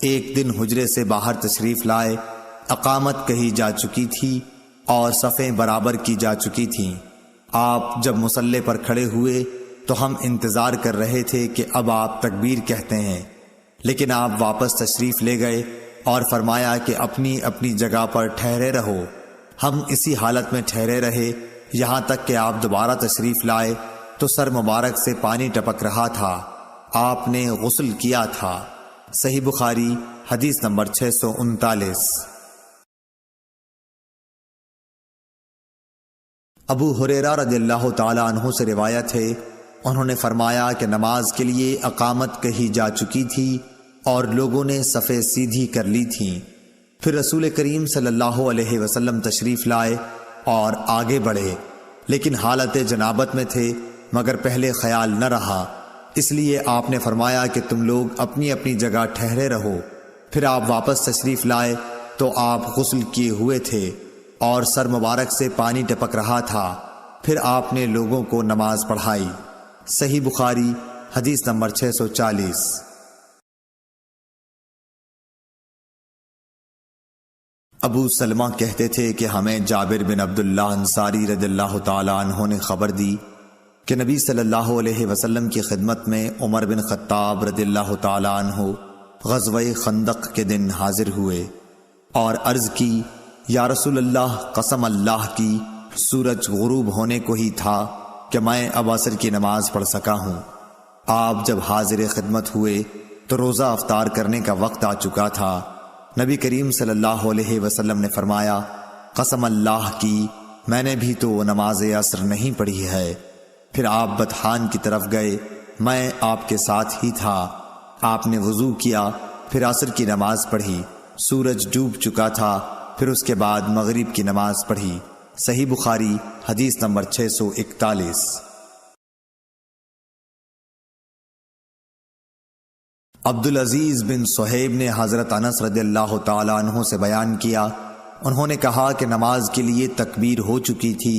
S1: ایک دن حجرے سے باہر تشریف لائے، اقامت کہی جا چکی تھی اور صفیں برابر کی جا چکی تھیں۔ آپ جب مصلی پر کھڑے ہوئے تو ہم انتظار کر رہے تھے کہ اب آپ تکبیر کہتے ہیں، لیکن آپ واپس تشریف لے گئے اور فرمایا کہ اپنی اپنی جگہ پر ٹھہرے رہو۔ ہم اسی حالت میں ٹھہرے رہے یہاں تک کہ آپ دوبارہ تشریف لائے تو سر مبارک سے پانی ٹپک رہا تھا، آپ نے غسل کیا تھا۔ صحیح بخاری حدیث نمبر 639۔ ابو ہریرہ رضی اللہ تعالی عنہ سے روایت ہے، انہوں نے فرمایا کہ نماز کے لیے اقامت کہی جا چکی تھی اور لوگوں نے صفیں سیدھی کر لی تھیں۔ پھر رسول کریم صلی اللہ علیہ وسلم تشریف لائے اور آگے بڑھے، لیکن حالت جنابت میں تھے، مگر پہلے خیال نہ رہا، اس لیے آپ نے فرمایا کہ تم لوگ اپنی اپنی جگہ ٹھہرے رہو۔ پھر آپ واپس تشریف لائے تو آپ غسل کیے ہوئے تھے اور سر مبارک سے پانی ٹپک رہا تھا، پھر آپ نے لوگوں کو نماز پڑھائی۔ صحیح بخاری حدیث نمبر 640۔ ابو سلمہ کہتے تھے کہ ہمیں جابر بن عبداللہ انصاری رضی اللہ تعالی عنہ نے خبر دی کہ نبی صلی اللہ علیہ وسلم کی خدمت میں عمر بن خطاب رضی اللہ تعالی عنہ غزوہ خندق کے دن حاضر ہوئے اور عرض کی، یا رسول اللہ، قسم اللہ کی سورج غروب ہونے کو ہی تھا کہ میں اب عصر کی نماز پڑھ سکا ہوں۔ آپ جب حاضر خدمت ہوئے تو روزہ افطار کرنے کا وقت آ چکا تھا۔ نبی کریم صلی اللہ علیہ وسلم نے فرمایا، قسم اللہ کی میں نے بھی تو نماز عصر نہیں پڑھی ہے۔ پھر آپ بطحان کی طرف گئے، میں آپ کے ساتھ ہی تھا۔ آپ نے وضو کیا، پھر عصر کی نماز پڑھی، سورج ڈوب چکا تھا، پھر اس کے بعد مغرب کی نماز پڑھی۔ صحیح بخاری حدیث نمبر 641۔ عبدالعزیز بن صہیب نے حضرت انس رضی اللہ تعالی عنہ سے بیان کیا، انہوں نے کہا کہ نماز کے لیے تکبیر ہو چکی تھی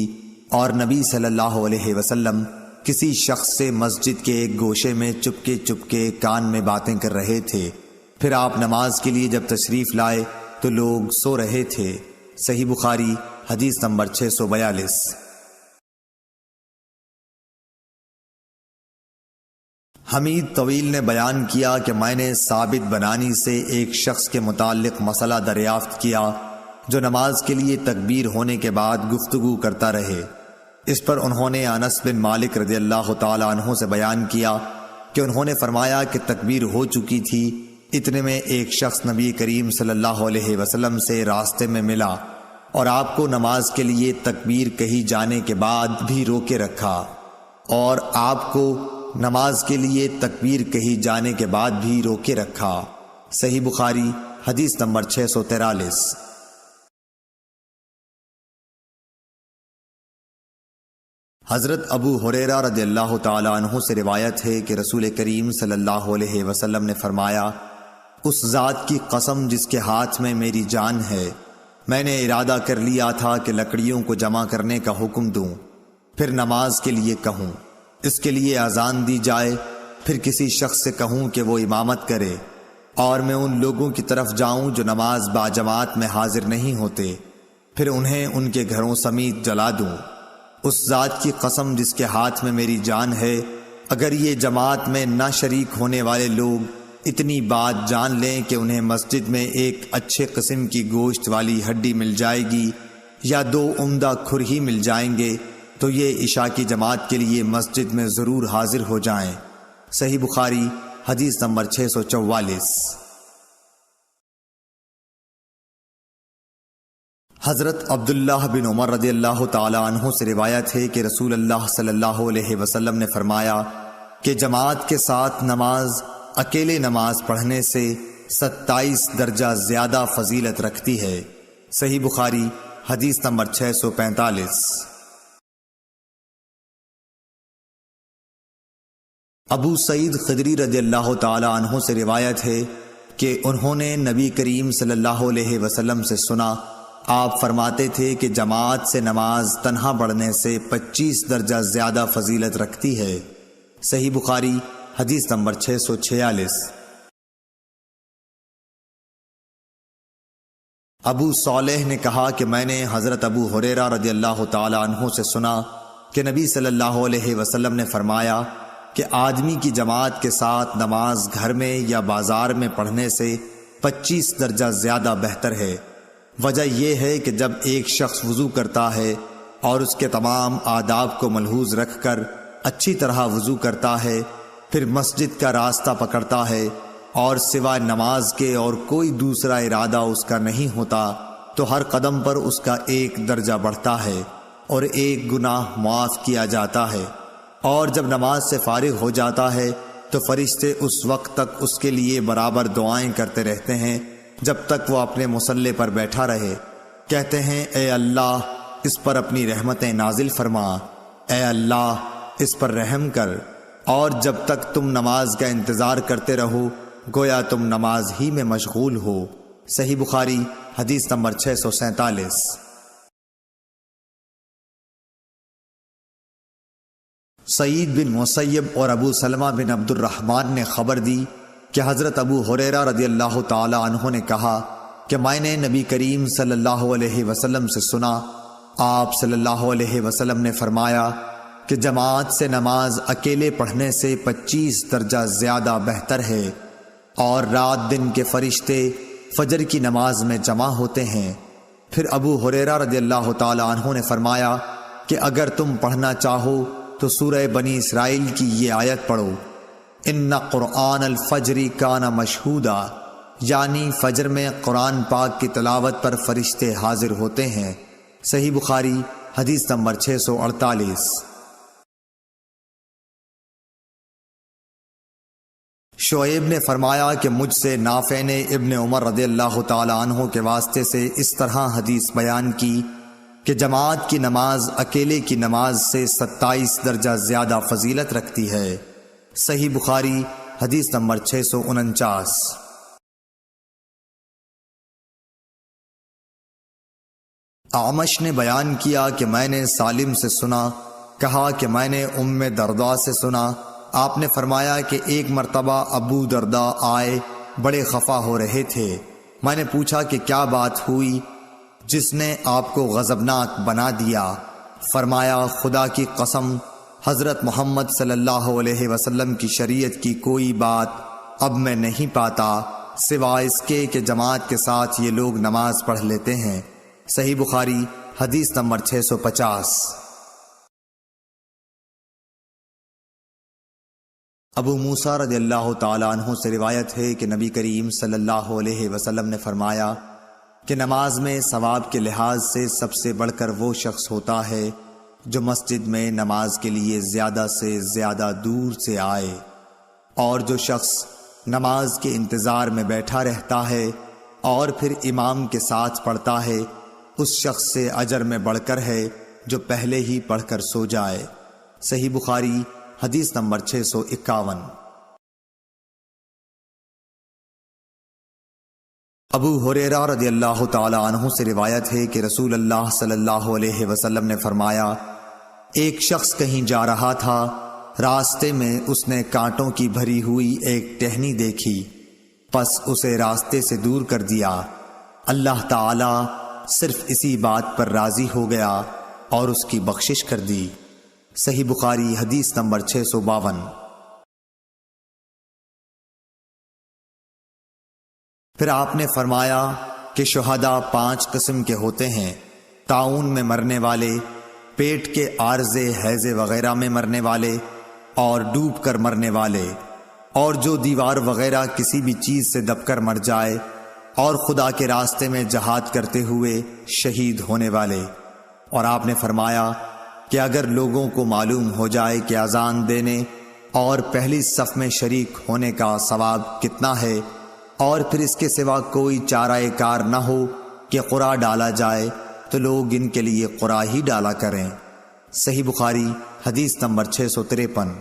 S1: اور نبی صلی اللہ علیہ وسلم کسی شخص سے مسجد کے ایک گوشے میں چپکے چپکے کان میں باتیں کر رہے تھے۔ پھر آپ نماز کے لیے جب تشریف لائے تو لوگ سو رہے تھے۔ صحیح بخاری حدیث نمبر 642۔ حمید طویل نے بیان کیا کہ میں نے ثابت بنانی سے ایک شخص کے متعلق مسئلہ دریافت کیا جو نماز کے لیے تکبیر ہونے کے بعد گفتگو کرتا رہے۔ اس پر انہوں نے انس بن مالک رضی اللہ تعالی عنہ سے بیان کیا کہ انہوں نے فرمایا کہ تکبیر ہو چکی تھی، اتنے میں ایک شخص نبی کریم صلی اللہ علیہ وسلم سے راستے میں ملا اور آپ کو نماز کے لیے تکبیر کہی جانے کے بعد بھی روکے رکھا، اور آپ کو نماز کے لیے تکبیر کہی جانے کے بعد بھی روکے رکھا۔ صحیح بخاری حدیث نمبر 643۔ حضرت ابو ہریرہ رضی اللہ تعالی عنہ سے روایت ہے کہ رسول کریم صلی اللہ علیہ وسلم نے فرمایا، اس ذات کی قسم جس کے ہاتھ میں میری جان ہے، میں نے ارادہ کر لیا تھا کہ لکڑیوں کو جمع کرنے کا حکم دوں، پھر نماز کے لیے کہوں، اس کے لیے اذان دی جائے، پھر کسی شخص سے کہوں کہ وہ امامت کرے، اور میں ان لوگوں کی طرف جاؤں جو نماز باجماعت میں حاضر نہیں ہوتے، پھر انہیں ان کے گھروں سمیت جلا دوں۔ اس ذات کی قسم جس کے ہاتھ میں میری جان ہے، اگر یہ جماعت میں نہ شریک ہونے والے لوگ اتنی بات جان لیں کہ انہیں مسجد میں ایک اچھے قسم کی گوشت والی ہڈی مل جائے گی یا 2 عمدہ کھر ہی مل جائیں گے، تو یہ عشاء کی جماعت کے لیے مسجد میں ضرور حاضر ہو جائیں۔ صحیح بخاری حدیث نمبر 644۔ حضرت عبداللہ بن عمر رضی اللہ تعالی عنہ سے روایت ہے کہ رسول اللہ صلی اللہ علیہ وسلم نے فرمایا کہ جماعت کے ساتھ نماز اکیلے نماز پڑھنے سے 27 درجہ زیادہ فضیلت رکھتی ہے۔ صحیح بخاری حدیث نمبر 645۔ ابو سعید خدری رضی اللہ تعالی عنہ سے روایت ہے کہ انہوں نے نبی کریم صلی اللہ علیہ وسلم سے سنا، آپ فرماتے تھے کہ جماعت سے نماز تنہا پڑھنے سے 25 درجہ زیادہ فضیلت رکھتی ہے۔ صحیح بخاری حدیث نمبر 646۔ ابو صالح نے کہا کہ میں نے حضرت ابو ہریرہ رضی اللہ تعالی عنہ سے سنا کہ نبی صلی اللہ علیہ وسلم نے فرمایا کہ آدمی کی جماعت کے ساتھ نماز گھر میں یا بازار میں پڑھنے سے 25 درجہ زیادہ بہتر ہے۔ وجہ یہ ہے کہ جب ایک شخص وضو کرتا ہے اور اس کے تمام آداب کو ملحوظ رکھ کر اچھی طرح وضو کرتا ہے، پھر مسجد کا راستہ پکڑتا ہے اور سوائے نماز کے اور کوئی دوسرا ارادہ اس کا نہیں ہوتا، تو ہر قدم پر اس کا 1 درجہ بڑھتا ہے اور 1 گناہ معاف کیا جاتا ہے، اور جب نماز سے فارغ ہو جاتا ہے تو فرشتے اس وقت تک اس کے لیے برابر دعائیں کرتے رہتے ہیں جب تک وہ اپنے مصلے پر بیٹھا رہے، کہتے ہیں اے اللہ اس پر اپنی رحمتیں نازل فرما، اے اللہ اس پر رحم کر، اور جب تک تم نماز کا انتظار کرتے رہو گویا تم نماز ہی میں مشغول ہو۔ صحیح بخاری حدیث نمبر 647۔ سعید بن مسیب اور ابو سلمہ بن عبد الرحمن نے خبر دی کہ حضرت ابو ہریرہ رضی اللہ تعالی عنہ نے کہا کہ میں نے نبی کریم صلی اللہ علیہ وسلم سے سنا، آپ صلی اللہ علیہ وسلم نے فرمایا کہ جماعت سے نماز اکیلے پڑھنے سے 25 درجہ زیادہ بہتر ہے، اور رات دن کے فرشتے فجر کی نماز میں جمع ہوتے ہیں۔ پھر ابو ہریرہ رضی اللہ تعالی عنہ نے فرمایا کہ اگر تم پڑھنا چاہو تو سورہ بنی اسرائیل کی یہ آیت پڑھو، ان قرآن الفجر کان مشہودا، یعنی فجر میں قرآن پاک کی تلاوت پر فرشتے حاضر ہوتے ہیں۔ صحیح بخاری حدیث نمبر 648۔ شعیب نے فرمایا کہ مجھ سے نافع نے ابن عمر رضی اللہ تعالی عنہ کے واسطے سے اس طرح حدیث بیان کی کہ جماعت کی نماز اکیلے کی نماز سے 27 درجہ زیادہ فضیلت رکھتی ہے۔ صحیح بخاری حدیث نمبر 649۔ اعمش نے بیان کیا کہ میں نے سالم سے سنا، کہا کہ میں نے ام درداء سے سنا، آپ نے فرمایا کہ ایک مرتبہ ابو درداء آئے، بڑے خفا ہو رہے تھے۔ میں نے پوچھا کہ کیا بات ہوئی جس نے آپ کو غضبناک بنا دیا؟ فرمایا خدا کی قسم، حضرت محمد صلی اللہ علیہ وسلم کی شریعت کی کوئی بات اب میں نہیں پاتا سوائے اس کے کہ جماعت کے ساتھ یہ لوگ نماز پڑھ لیتے ہیں۔ صحیح بخاری حدیث نمبر 650۔ ابو موسیٰ رضی اللہ تعالی عنہ سے روایت ہے کہ نبی کریم صلی اللہ علیہ وسلم نے فرمایا کہ نماز میں ثواب کے لحاظ سے سب سے بڑھ کر وہ شخص ہوتا ہے جو مسجد میں نماز کے لیے زیادہ سے زیادہ دور سے آئے، اور جو شخص نماز کے انتظار میں بیٹھا رہتا ہے اور پھر امام کے ساتھ پڑھتا ہے، اس شخص سے اجر میں بڑھ کر ہے جو پہلے ہی پڑھ کر سو جائے۔ صحیح بخاری حدیث نمبر 651۔ ابو ہریرہ رضی اللہ تعالی عنہ سے روایت ہے کہ رسول اللہ صلی اللہ علیہ وسلم نے فرمایا ایک شخص کہیں جا رہا تھا، راستے میں اس نے کانٹوں کی بھری ہوئی ایک ٹہنی دیکھی، پس اسے راستے سے دور کر دیا۔ اللہ تعالی صرف اسی بات پر راضی ہو گیا اور اس کی بخشش کر دی۔ صحیح بخاری حدیث نمبر 652۔ پھر آپ نے فرمایا کہ شہداء 5 قسم کے ہوتے ہیں، طاعون میں مرنے والے، پیٹ کے عارضے ہیضے وغیرہ میں مرنے والے، اور ڈوب کر مرنے والے، اور جو دیوار وغیرہ کسی بھی چیز سے دب کر مر جائے، اور خدا کے راستے میں جہاد کرتے ہوئے شہید ہونے والے۔ اور آپ نے فرمایا کہ اگر لوگوں کو معلوم ہو جائے کہ اذان دینے اور پہلی صف میں شریک ہونے کا ثواب کتنا ہے، اور پھر اس کے سوا کوئی چارہ کار نہ ہو کہ قرآ ڈالا جائے، تو لوگ ان کے لیے قرآ ہی ڈالا کریں۔ صحیح بخاری حدیث نمبر 653۔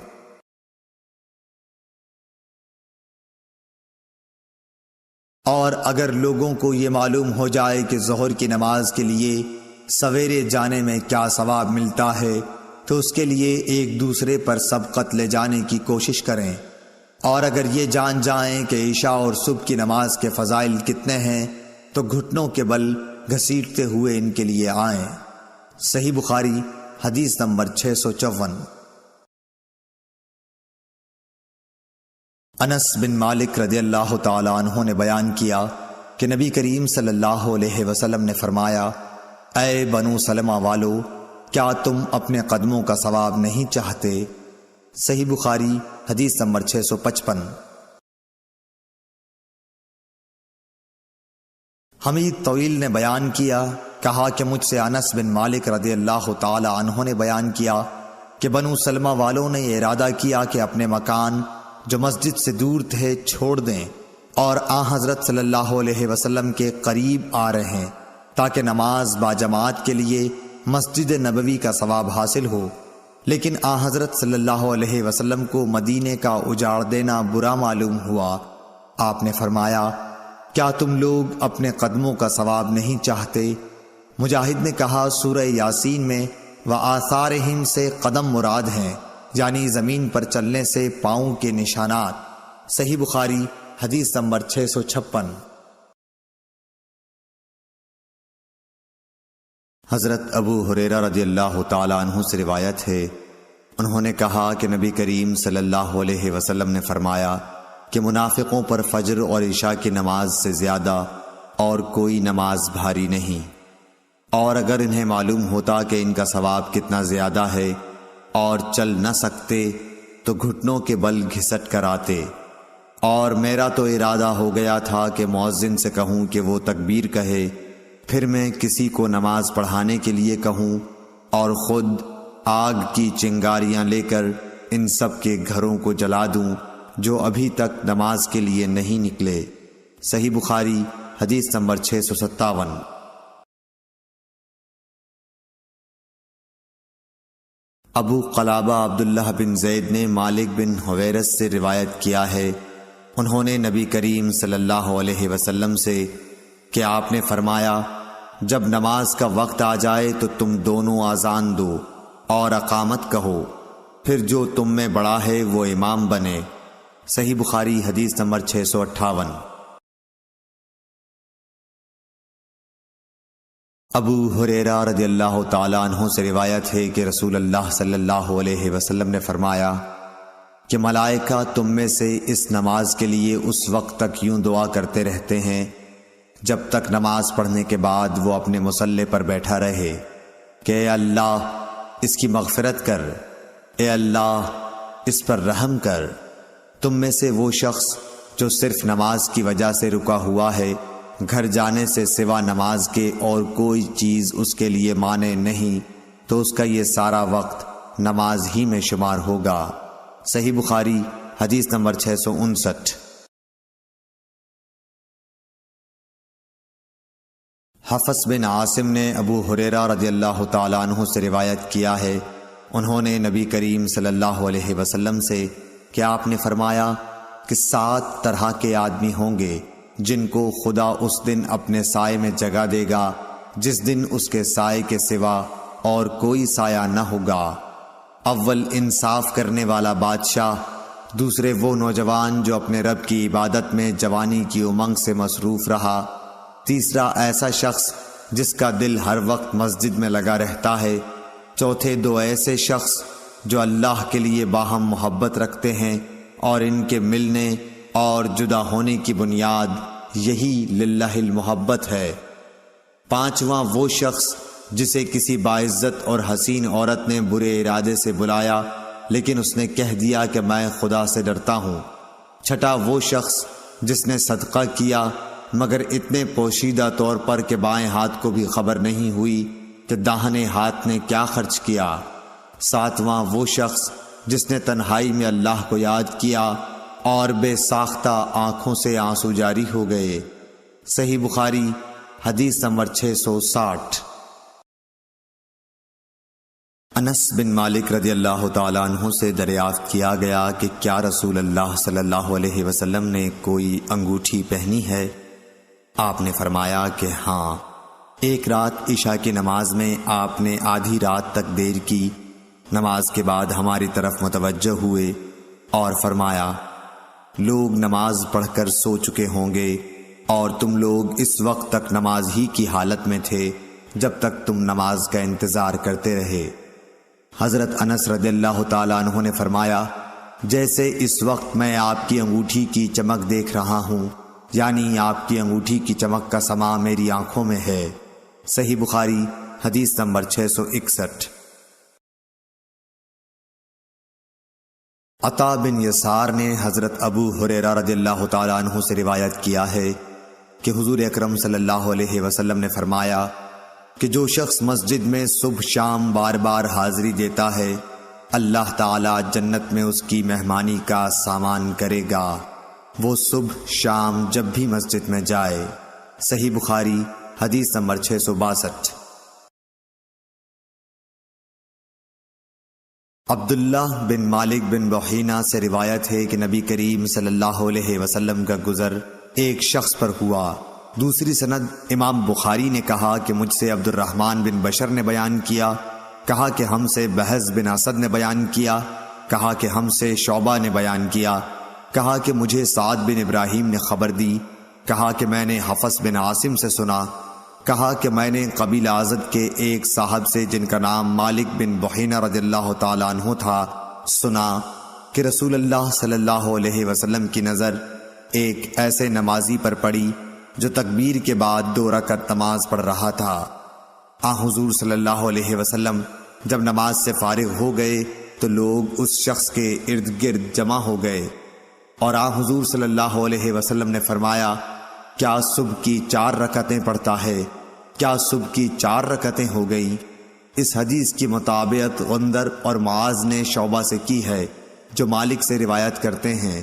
S1: اور اگر لوگوں کو یہ معلوم ہو جائے کہ ظہر کی نماز کے لیے سویرے جانے میں کیا ثواب ملتا ہے، تو اس کے لیے ایک دوسرے پر سبقت لے جانے کی کوشش کریں، اور اگر یہ جان جائیں کہ عشاء اور صبح کی نماز کے فضائل کتنے ہیں تو گھٹنوں کے بل گھسیٹتے ہوئے ان کے لیے آئیں۔ صحیح بخاری حدیث نمبر 654۔ انس بن مالک رضی اللہ تعالی عنہ نے بیان کیا کہ نبی کریم صلی اللہ علیہ وسلم نے فرمایا اے بنو سلمہ والو، کیا تم اپنے قدموں کا ثواب نہیں چاہتے؟ صحیح بخاری حدیث نمبر 655۔ حمید طویل نے بیان کیا، کہا کہ مجھ سے انس بن مالک رضی اللہ تعالی عنہ نے بیان کیا کہ بنو سلمہ والوں نے ارادہ کیا کہ اپنے مکان جو مسجد سے دور تھے چھوڑ دیں اور آن حضرت صلی اللہ علیہ وسلم کے قریب آ رہے ہیں تاکہ نماز باجماعت کے لیے مسجد نبوی کا ثواب حاصل ہو، لیکن آن حضرت صلی اللہ علیہ وسلم کو مدینے کا اجاڑ دینا برا معلوم ہوا۔ آپ نے فرمایا کیا تم لوگ اپنے قدموں کا ثواب نہیں چاہتے؟ مجاہد نے کہا سورہ یاسین میں وآثارہم سے قدم مراد ہیں، یعنی زمین پر چلنے سے پاؤں کے نشانات۔ صحیح بخاری حدیث نمبر 656۔ حضرت ابو ہریرہ رضی اللہ تعالی عنہ سے روایت ہے، انہوں نے کہا کہ نبی کریم صلی اللہ علیہ وسلم نے فرمایا کہ منافقوں پر فجر اور عشاء کی نماز سے زیادہ اور کوئی نماز بھاری نہیں، اور اگر انہیں معلوم ہوتا کہ ان کا ثواب کتنا زیادہ ہے اور چل نہ سکتے تو گھٹنوں کے بل گھسٹ کر آتے، اور میرا تو ارادہ ہو گیا تھا کہ مؤذن سے کہوں کہ وہ تکبیر کہے، پھر میں کسی کو نماز پڑھانے کے لیے کہوں اور خود آگ کی چنگاریاں لے کر ان سب کے گھروں کو جلا دوں جو ابھی تک نماز کے لیے نہیں نکلے۔ صحیح بخاری حدیث نمبر 657۔ ابو قلابہ عبداللہ بن زید نے مالک بن حویرث سے روایت کیا ہے، انہوں نے نبی کریم صلی اللہ علیہ وسلم سے کہ آپ نے فرمایا جب نماز کا وقت آ جائے تو تم دونوں اذان دو اور اقامت کہو، پھر جو تم میں بڑا ہے وہ امام بنے۔ صحیح بخاری حدیث نمبر 658۔ ابو ہریرہ رضی اللہ تعالی عنہ سے روایت ہے کہ رسول اللہ صلی اللہ علیہ وسلم نے فرمایا کہ ملائکہ تم میں سے اس نماز کے لیے اس وقت تک یوں دعا کرتے رہتے ہیں جب تک نماز پڑھنے کے بعد وہ اپنے مصلی پر بیٹھا رہے کہ اے اللہ اس کی مغفرت کر، اے اللہ اس پر رحم کر۔ تم میں سے وہ شخص جو صرف نماز کی وجہ سے رکا ہوا ہے، گھر جانے سے سوا نماز کے اور کوئی چیز اس کے لیے مانع نہیں، تو اس کا یہ سارا وقت نماز ہی میں شمار ہوگا۔ صحیح بخاری حدیث نمبر 659۔ حفص بن عاصم نے ابو ہریرہ رضی اللہ تعالی عنہ سے روایت کیا ہے، انہوں نے نبی کریم صلی اللہ علیہ وسلم سے کہ آپ نے فرمایا کہ 7 طرح کے آدمی ہوں گے جن کو خدا اس دن اپنے سائے میں جگہ دے گا جس دن اس کے سائے کے سوا اور کوئی سایہ نہ ہوگا۔ اول انصاف کرنے والا بادشاہ، دوسرے وہ نوجوان جو اپنے رب کی عبادت میں جوانی کی امنگ سے مصروف رہا، تیسرا ایسا شخص جس کا دل ہر وقت مسجد میں لگا رہتا ہے، چوتھے 2 ایسے شخص جو اللہ کے لیے باہم محبت رکھتے ہیں اور ان کے ملنے اور جدا ہونے کی بنیاد یہی للہ المحبت ہے، پانچواں وہ شخص جسے کسی باعزت اور حسین عورت نے برے ارادے سے بلایا لیکن اس نے کہہ دیا کہ میں خدا سے ڈرتا ہوں، چھٹا وہ شخص جس نے صدقہ کیا مگر اتنے پوشیدہ طور پر کہ بائیں ہاتھ کو بھی خبر نہیں ہوئی کہ داہنے ہاتھ نے کیا خرچ کیا، ساتواں وہ شخص جس نے تنہائی میں اللہ کو یاد کیا اور بے ساختہ آنکھوں سے آنسو جاری ہو گئے۔ صحیح بخاری حدیث نمبر 660۔ انس بن مالک رضی اللہ تعالیٰ عنہ سے دریافت کیا گیا کہ کیا رسول اللہ صلی اللہ علیہ وسلم نے کوئی انگوٹھی پہنی ہے؟ آپ نے فرمایا کہ ہاں، ایک رات عشاء کی نماز میں آپ نے آدھی رات تک دیر کی، نماز کے بعد ہماری طرف متوجہ ہوئے اور فرمایا لوگ نماز پڑھ کر سو چکے ہوں گے اور تم لوگ اس وقت تک نماز ہی کی حالت میں تھے جب تک تم نماز کا انتظار کرتے رہے۔ حضرت انس رضی اللہ تعالیٰ عنہ نے فرمایا جیسے اس وقت میں آپ کی انگوٹھی کی چمک دیکھ رہا ہوں، یعنی آپ کی انگوٹھی کی چمک کا سما میری آنکھوں میں ہے۔ صحیح بخاری حدیث نمبر 661۔ عطا بن یسار نے حضرت ابو ہریرہ رضی اللہ تعالیٰ عنہ سے روایت کیا ہے کہ حضور اکرم صلی اللہ علیہ وسلم نے فرمایا کہ جو شخص مسجد میں صبح شام بار بار حاضری دیتا ہے، اللہ تعالیٰ جنت میں اس کی مہمانی کا سامان کرے گا، وہ صبح شام جب بھی مسجد میں جائے۔ صحیح بخاری حدیث نمبر 662۔ عبداللہ بن مالک بن بحینہ سے روایت ہے کہ نبی کریم صلی اللہ علیہ وسلم کا گزر ایک شخص پر ہوا۔ دوسری سند امام بخاری نے کہا کہ مجھ سے عبد الرحمن بن بشر نے بیان کیا، کہا کہ ہم سے بحث بن اسد نے بیان کیا، کہا کہ ہم سے شعبہ نے بیان کیا، کہا کہ مجھے سعد بن ابراہیم نے خبر دی، کہا کہ میں نے حفص بن عاصم سے سنا، کہا کہ میں نے قبیلہ ازد کے ایک صاحب سے جن کا نام مالک بن بحینہ رضی اللہ تعالیٰ عنہ تھا سنا کہ رسول اللہ صلی اللہ علیہ وسلم کی نظر ایک ایسے نمازی پر پڑی جو تکبیر کے بعد 2 رکعت نماز پڑھ رہا تھا۔ حضور صلی اللہ علیہ وسلم جب نماز سے فارغ ہو گئے تو لوگ اس شخص کے ارد گرد جمع ہو گئے، اور حضور صلی اللہ علیہ وسلم نے فرمایا، کیا صبح کی 4 رکعتیں پڑھتا ہے؟ کیا صبح کی 4 رکعتیں ہو گئیں؟ اس حدیث کی مطابقت غندر اور معاذ نے شعبہ سے کی ہے، جو مالک سے روایت کرتے ہیں۔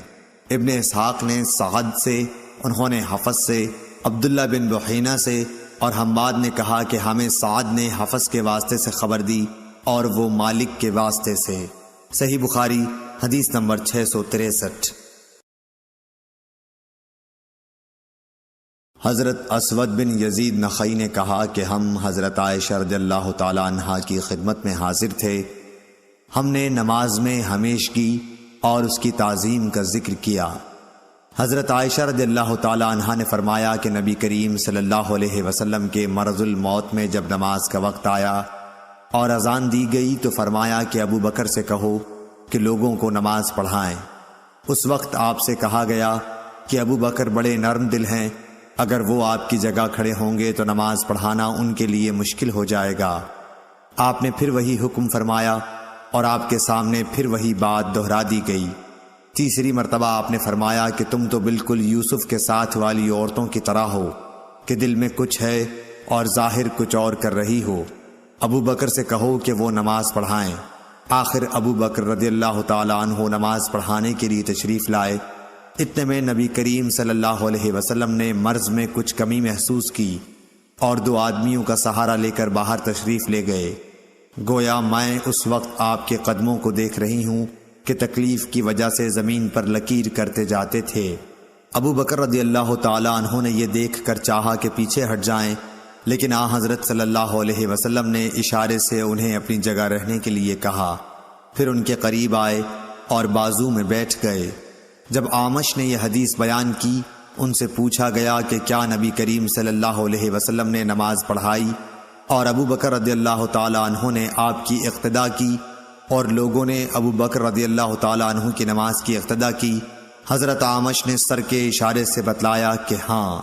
S1: ابن اسحاق نے سعد سے، انہوں نے حفص سے، عبداللہ بن بحینہ سے، اور حماد نے کہا کہ ہمیں سعد نے حفص کے واسطے سے خبر دی اور وہ مالک کے واسطے سے۔ صحیح بخاری حدیث نمبر 663۔ حضرت اسود بن یزید نخعی نے کہا کہ ہم حضرت عائشہ رضی اللہ تعالی عنہا کی خدمت میں حاضر تھے۔ ہم نے نماز میں ہمیشگی اور اس کی تعظیم کا ذکر کیا۔ حضرت عائشہ رضی اللہ تعالی عنہا نے فرمایا کہ نبی کریم صلی اللہ علیہ وسلم کے مرض الموت میں جب نماز کا وقت آیا اور اذان دی گئی تو فرمایا کہ ابو بکر سے کہو کہ لوگوں کو نماز پڑھائیں۔ اس وقت آپ سے کہا گیا کہ ابو بکر بڑے نرم دل ہیں، اگر وہ آپ کی جگہ کھڑے ہوں گے تو نماز پڑھانا ان کے لیے مشکل ہو جائے گا۔ آپ نے پھر وہی حکم فرمایا اور آپ کے سامنے پھر وہی بات دہرا دی گئی۔ تیسری مرتبہ آپ نے فرمایا کہ تم تو بالکل یوسف کے ساتھ والی عورتوں کی طرح ہو کہ دل میں کچھ ہے اور ظاہر کچھ اور کر رہی ہو۔ ابو بکر سے کہو کہ وہ نماز پڑھائیں۔ آخر ابو بکر رضی اللہ تعالیٰ عنہ نماز پڑھانے کے لیے تشریف لائے۔ اتنے میں نبی کریم صلی اللہ علیہ وسلم نے مرض میں کچھ کمی محسوس کی اور 2 آدمیوں کا سہارا لے کر باہر تشریف لے گئے۔ گویا میں اس وقت آپ کے قدموں کو دیکھ رہی ہوں کہ تکلیف کی وجہ سے زمین پر لکیر کرتے جاتے تھے۔ ابو بکر رضی اللہ تعالی عنہ نے یہ دیکھ کر چاہا کہ پیچھے ہٹ جائیں، لیکن حضرت صلی اللہ علیہ وسلم نے اشارے سے انہیں اپنی جگہ رہنے کے لیے کہا۔ پھر ان کے قریب آئے اور بازو میں بیٹھ گئے۔ جب اعمش نے یہ حدیث بیان کی، ان سے پوچھا گیا کہ کیا نبی کریم صلی اللہ علیہ وسلم نے نماز پڑھائی؟ اور ابو بکر رضی اللہ تعالی عنہ نے آپ کی اقتدا کی اور لوگوں نے ابو بکر رضی اللہ تعالی عنہ کی نماز کی اقتدا کی۔ حضرت اعمش نے سر کے اشارے سے بتلایا کہ ہاں۔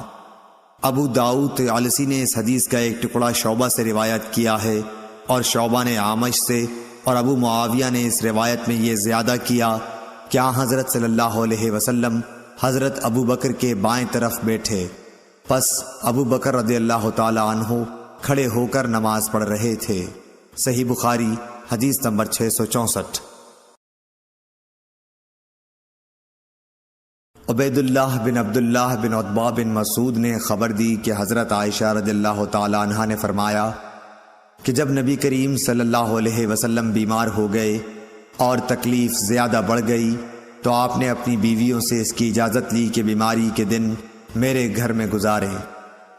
S1: ابو داؤد طیالسی نے اس حدیث کا ایک ٹکڑا شعبہ سے روایت کیا ہے، اور شعبہ نے اعمش سے، اور ابو معاویہ نے اس روایت میں یہ زیادہ کیا کہ حضرت صلی اللہ علیہ وسلم حضرت ابو بکر کے بائیں طرف بیٹھے، پس ابو بکر رضی اللہ تعالی عنہ کھڑے ہو کر نماز پڑھ رہے تھے۔ صحیح بخاری حدیث نمبر 664۔ عبید اللہ بن عبداللہ بن عتبہ بن مسعود نے خبر دی کہ حضرت عائشہ رضی اللہ تعالی عنہا نے فرمایا کہ جب نبی کریم صلی اللہ علیہ وسلم بیمار ہو گئے اور تکلیف زیادہ بڑھ گئی تو آپ نے اپنی بیویوں سے اس کی اجازت لی کہ بیماری کے دن میرے گھر میں گزاریں۔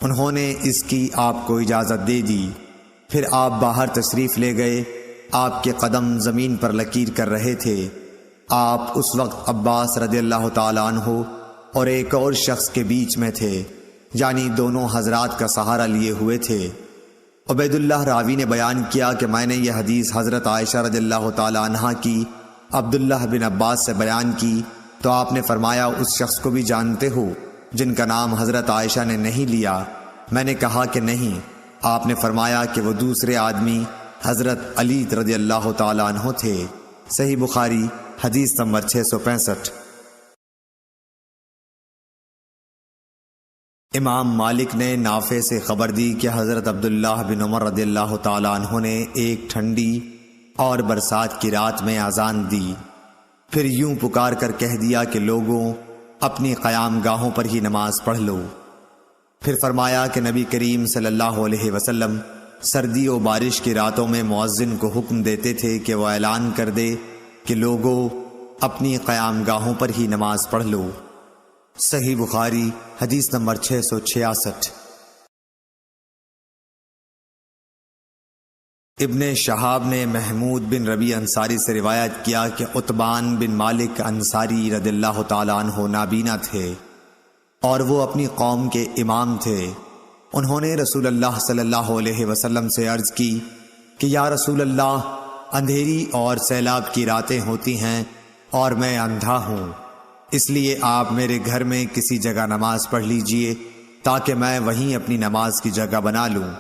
S1: انہوں نے اس کی آپ کو اجازت دے دی۔ پھر آپ باہر تشریف لے گئے۔ آپ کے قدم زمین پر لکیر کر رہے تھے۔ آپ اس وقت عباس رضی اللہ تعالی عنہ اور ایک اور شخص کے بیچ میں تھے، یعنی دونوں حضرات کا سہارا لیے ہوئے تھے۔ عبید اللہ راوی نے بیان کیا کہ میں نے یہ حدیث حضرت عائشہ رضی اللہ تعالی عنہا کی عبداللہ بن عباس سے بیان کی تو آپ نے فرمایا، اس شخص کو بھی جانتے ہو جن کا نام حضرت عائشہ نے نہیں لیا؟ میں نے کہا کہ نہیں۔ آپ نے فرمایا کہ وہ دوسرے آدمی حضرت علی رضی اللہ تعالی عنہ تھے۔ صحیح بخاری حدیث نمبر 665۔ امام مالک نے نافع سے خبر دی کہ حضرت عبداللہ بن عمر رضی اللہ تعالی عنہ نے ایک ٹھنڈی اور برسات کی رات میں اذان دی، پھر یوں پکار کر کہہ دیا کہ لوگوں اپنی قیام گاہوں پر ہی نماز پڑھ لو۔ پھر فرمایا کہ نبی کریم صلی اللہ علیہ وسلم سردی و بارش کی راتوں میں مؤذن کو حکم دیتے تھے کہ وہ اعلان کر دے کہ لوگوں اپنی قیام گاہوں پر ہی نماز پڑھ لو۔ صحیح بخاری حدیث نمبر 666۔ ابن شہاب نے محمود بن ربیع انصاری سے روایت کیا کہ عتبان بن مالک انصاری رضی اللہ تعالیٰ عنہ نابینا تھے اور وہ اپنی قوم کے امام تھے۔ انہوں نے رسول اللہ صلی اللہ علیہ وسلم سے عرض کی کہ یا رسول اللہ، اندھیری اور سیلاب کی راتیں ہوتی ہیں اور میں اندھا ہوں، اس لیے آپ میرے گھر میں کسی جگہ نماز پڑھ لیجئے تاکہ میں وہیں اپنی نماز کی جگہ بنا لوں۔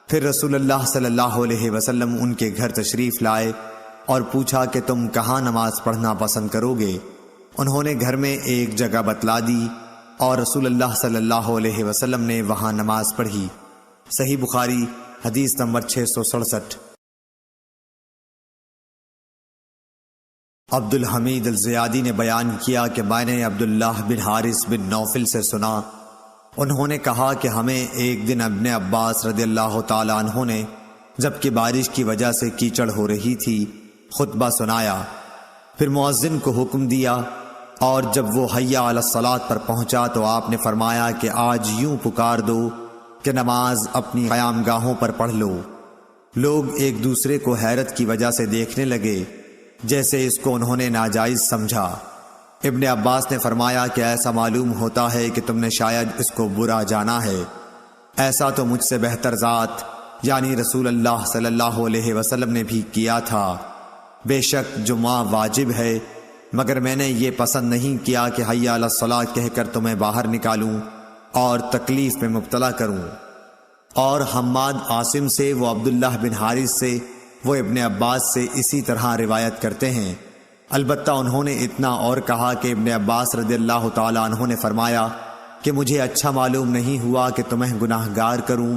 S1: پھر رسول اللہ صلی اللہ علیہ وسلم ان کے گھر تشریف لائے اور پوچھا کہ تم کہاں نماز پڑھنا پسند کرو گے؟ انہوں نے گھر میں ایک جگہ بتلا دی اور رسول اللہ صلی اللہ علیہ وسلم نے وہاں نماز پڑھی۔ صحیح بخاری حدیث نمبر 667۔ عبد الحمید الزیادی نے بیان کیا کہ میں نے عبداللہ بن حارث بن نوفل سے سنا، انہوں نے کہا کہ ہمیں ایک دن ابن عباس رضی اللہ تعالیٰ عنہ نے جبکہ بارش کی وجہ سے کیچڑ ہو رہی تھی خطبہ سنایا، پھر مؤذن کو حکم دیا اور جب وہ حی علی الصلاۃ پر پہنچا تو آپ نے فرمایا کہ آج یوں پکار دو کہ نماز اپنی قیام گاہوں پر پڑھ لو۔ لوگ ایک دوسرے کو حیرت کی وجہ سے دیکھنے لگے جیسے اس کو انہوں نے ناجائز سمجھا۔ ابن عباس نے فرمایا کہ ایسا معلوم ہوتا ہے کہ تم نے شاید اس کو برا جانا ہے، ایسا تو مجھ سے بہتر ذات یعنی رسول اللہ صلی اللہ علیہ وسلم نے بھی کیا تھا۔ بے شک جمعہ واجب ہے، مگر میں نے یہ پسند نہیں کیا کہ حی علی الصلاۃ کہہ کر تمہیں باہر نکالوں اور تکلیف میں مبتلا کروں۔ اور حماد عاصم سے، وہ عبداللہ بن حارث سے، وہ ابن عباس سے اسی طرح روایت کرتے ہیں۔ البتہ انہوں نے اتنا اور کہا کہ ابن عباس رضی اللہ تعالیٰ عنہ نے فرمایا کہ مجھے اچھا معلوم نہیں ہوا کہ تمہیں گناہ گار کروں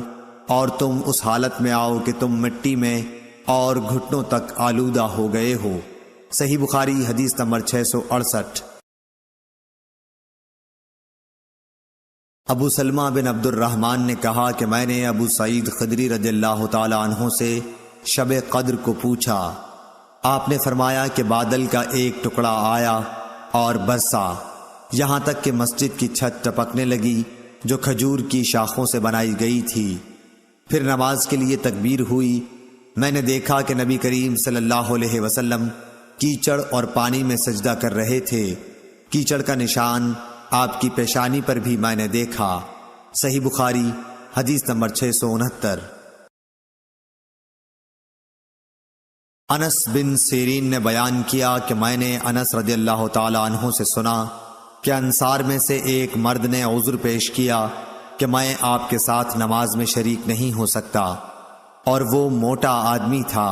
S1: اور تم اس حالت میں آؤ کہ تم مٹی میں اور گھٹنوں تک آلودہ ہو گئے ہو۔ صحیح بخاری حدیث نمبر 668۔ ابو سلمہ بن عبد الرحمن نے کہا کہ میں نے ابو سعید خدری رضی اللہ تعالیٰ عنہ سے شب قدر کو پوچھا، آپ نے فرمایا کہ بادل کا ایک ٹکڑا آیا اور برسا یہاں تک کہ مسجد کی چھت ٹپکنے لگی جو کھجور کی شاخوں سے بنائی گئی تھی۔ پھر نماز کے لیے تکبیر ہوئی، میں نے دیکھا کہ نبی کریم صلی اللہ علیہ وسلم کیچڑ اور پانی میں سجدہ کر رہے تھے، کیچڑ کا نشان آپ کی پیشانی پر بھی میں نے دیکھا۔ صحیح بخاری حدیث نمبر 669۔ انس بن سیرین نے بیان کیا کہ میں نے انس رضی اللہ تعالیٰ عنہ سے سنا کہ انصار میں سے ایک مرد نے عذر پیش کیا کہ میں آپ کے ساتھ نماز میں شریک نہیں ہو سکتا، اور وہ موٹا آدمی تھا۔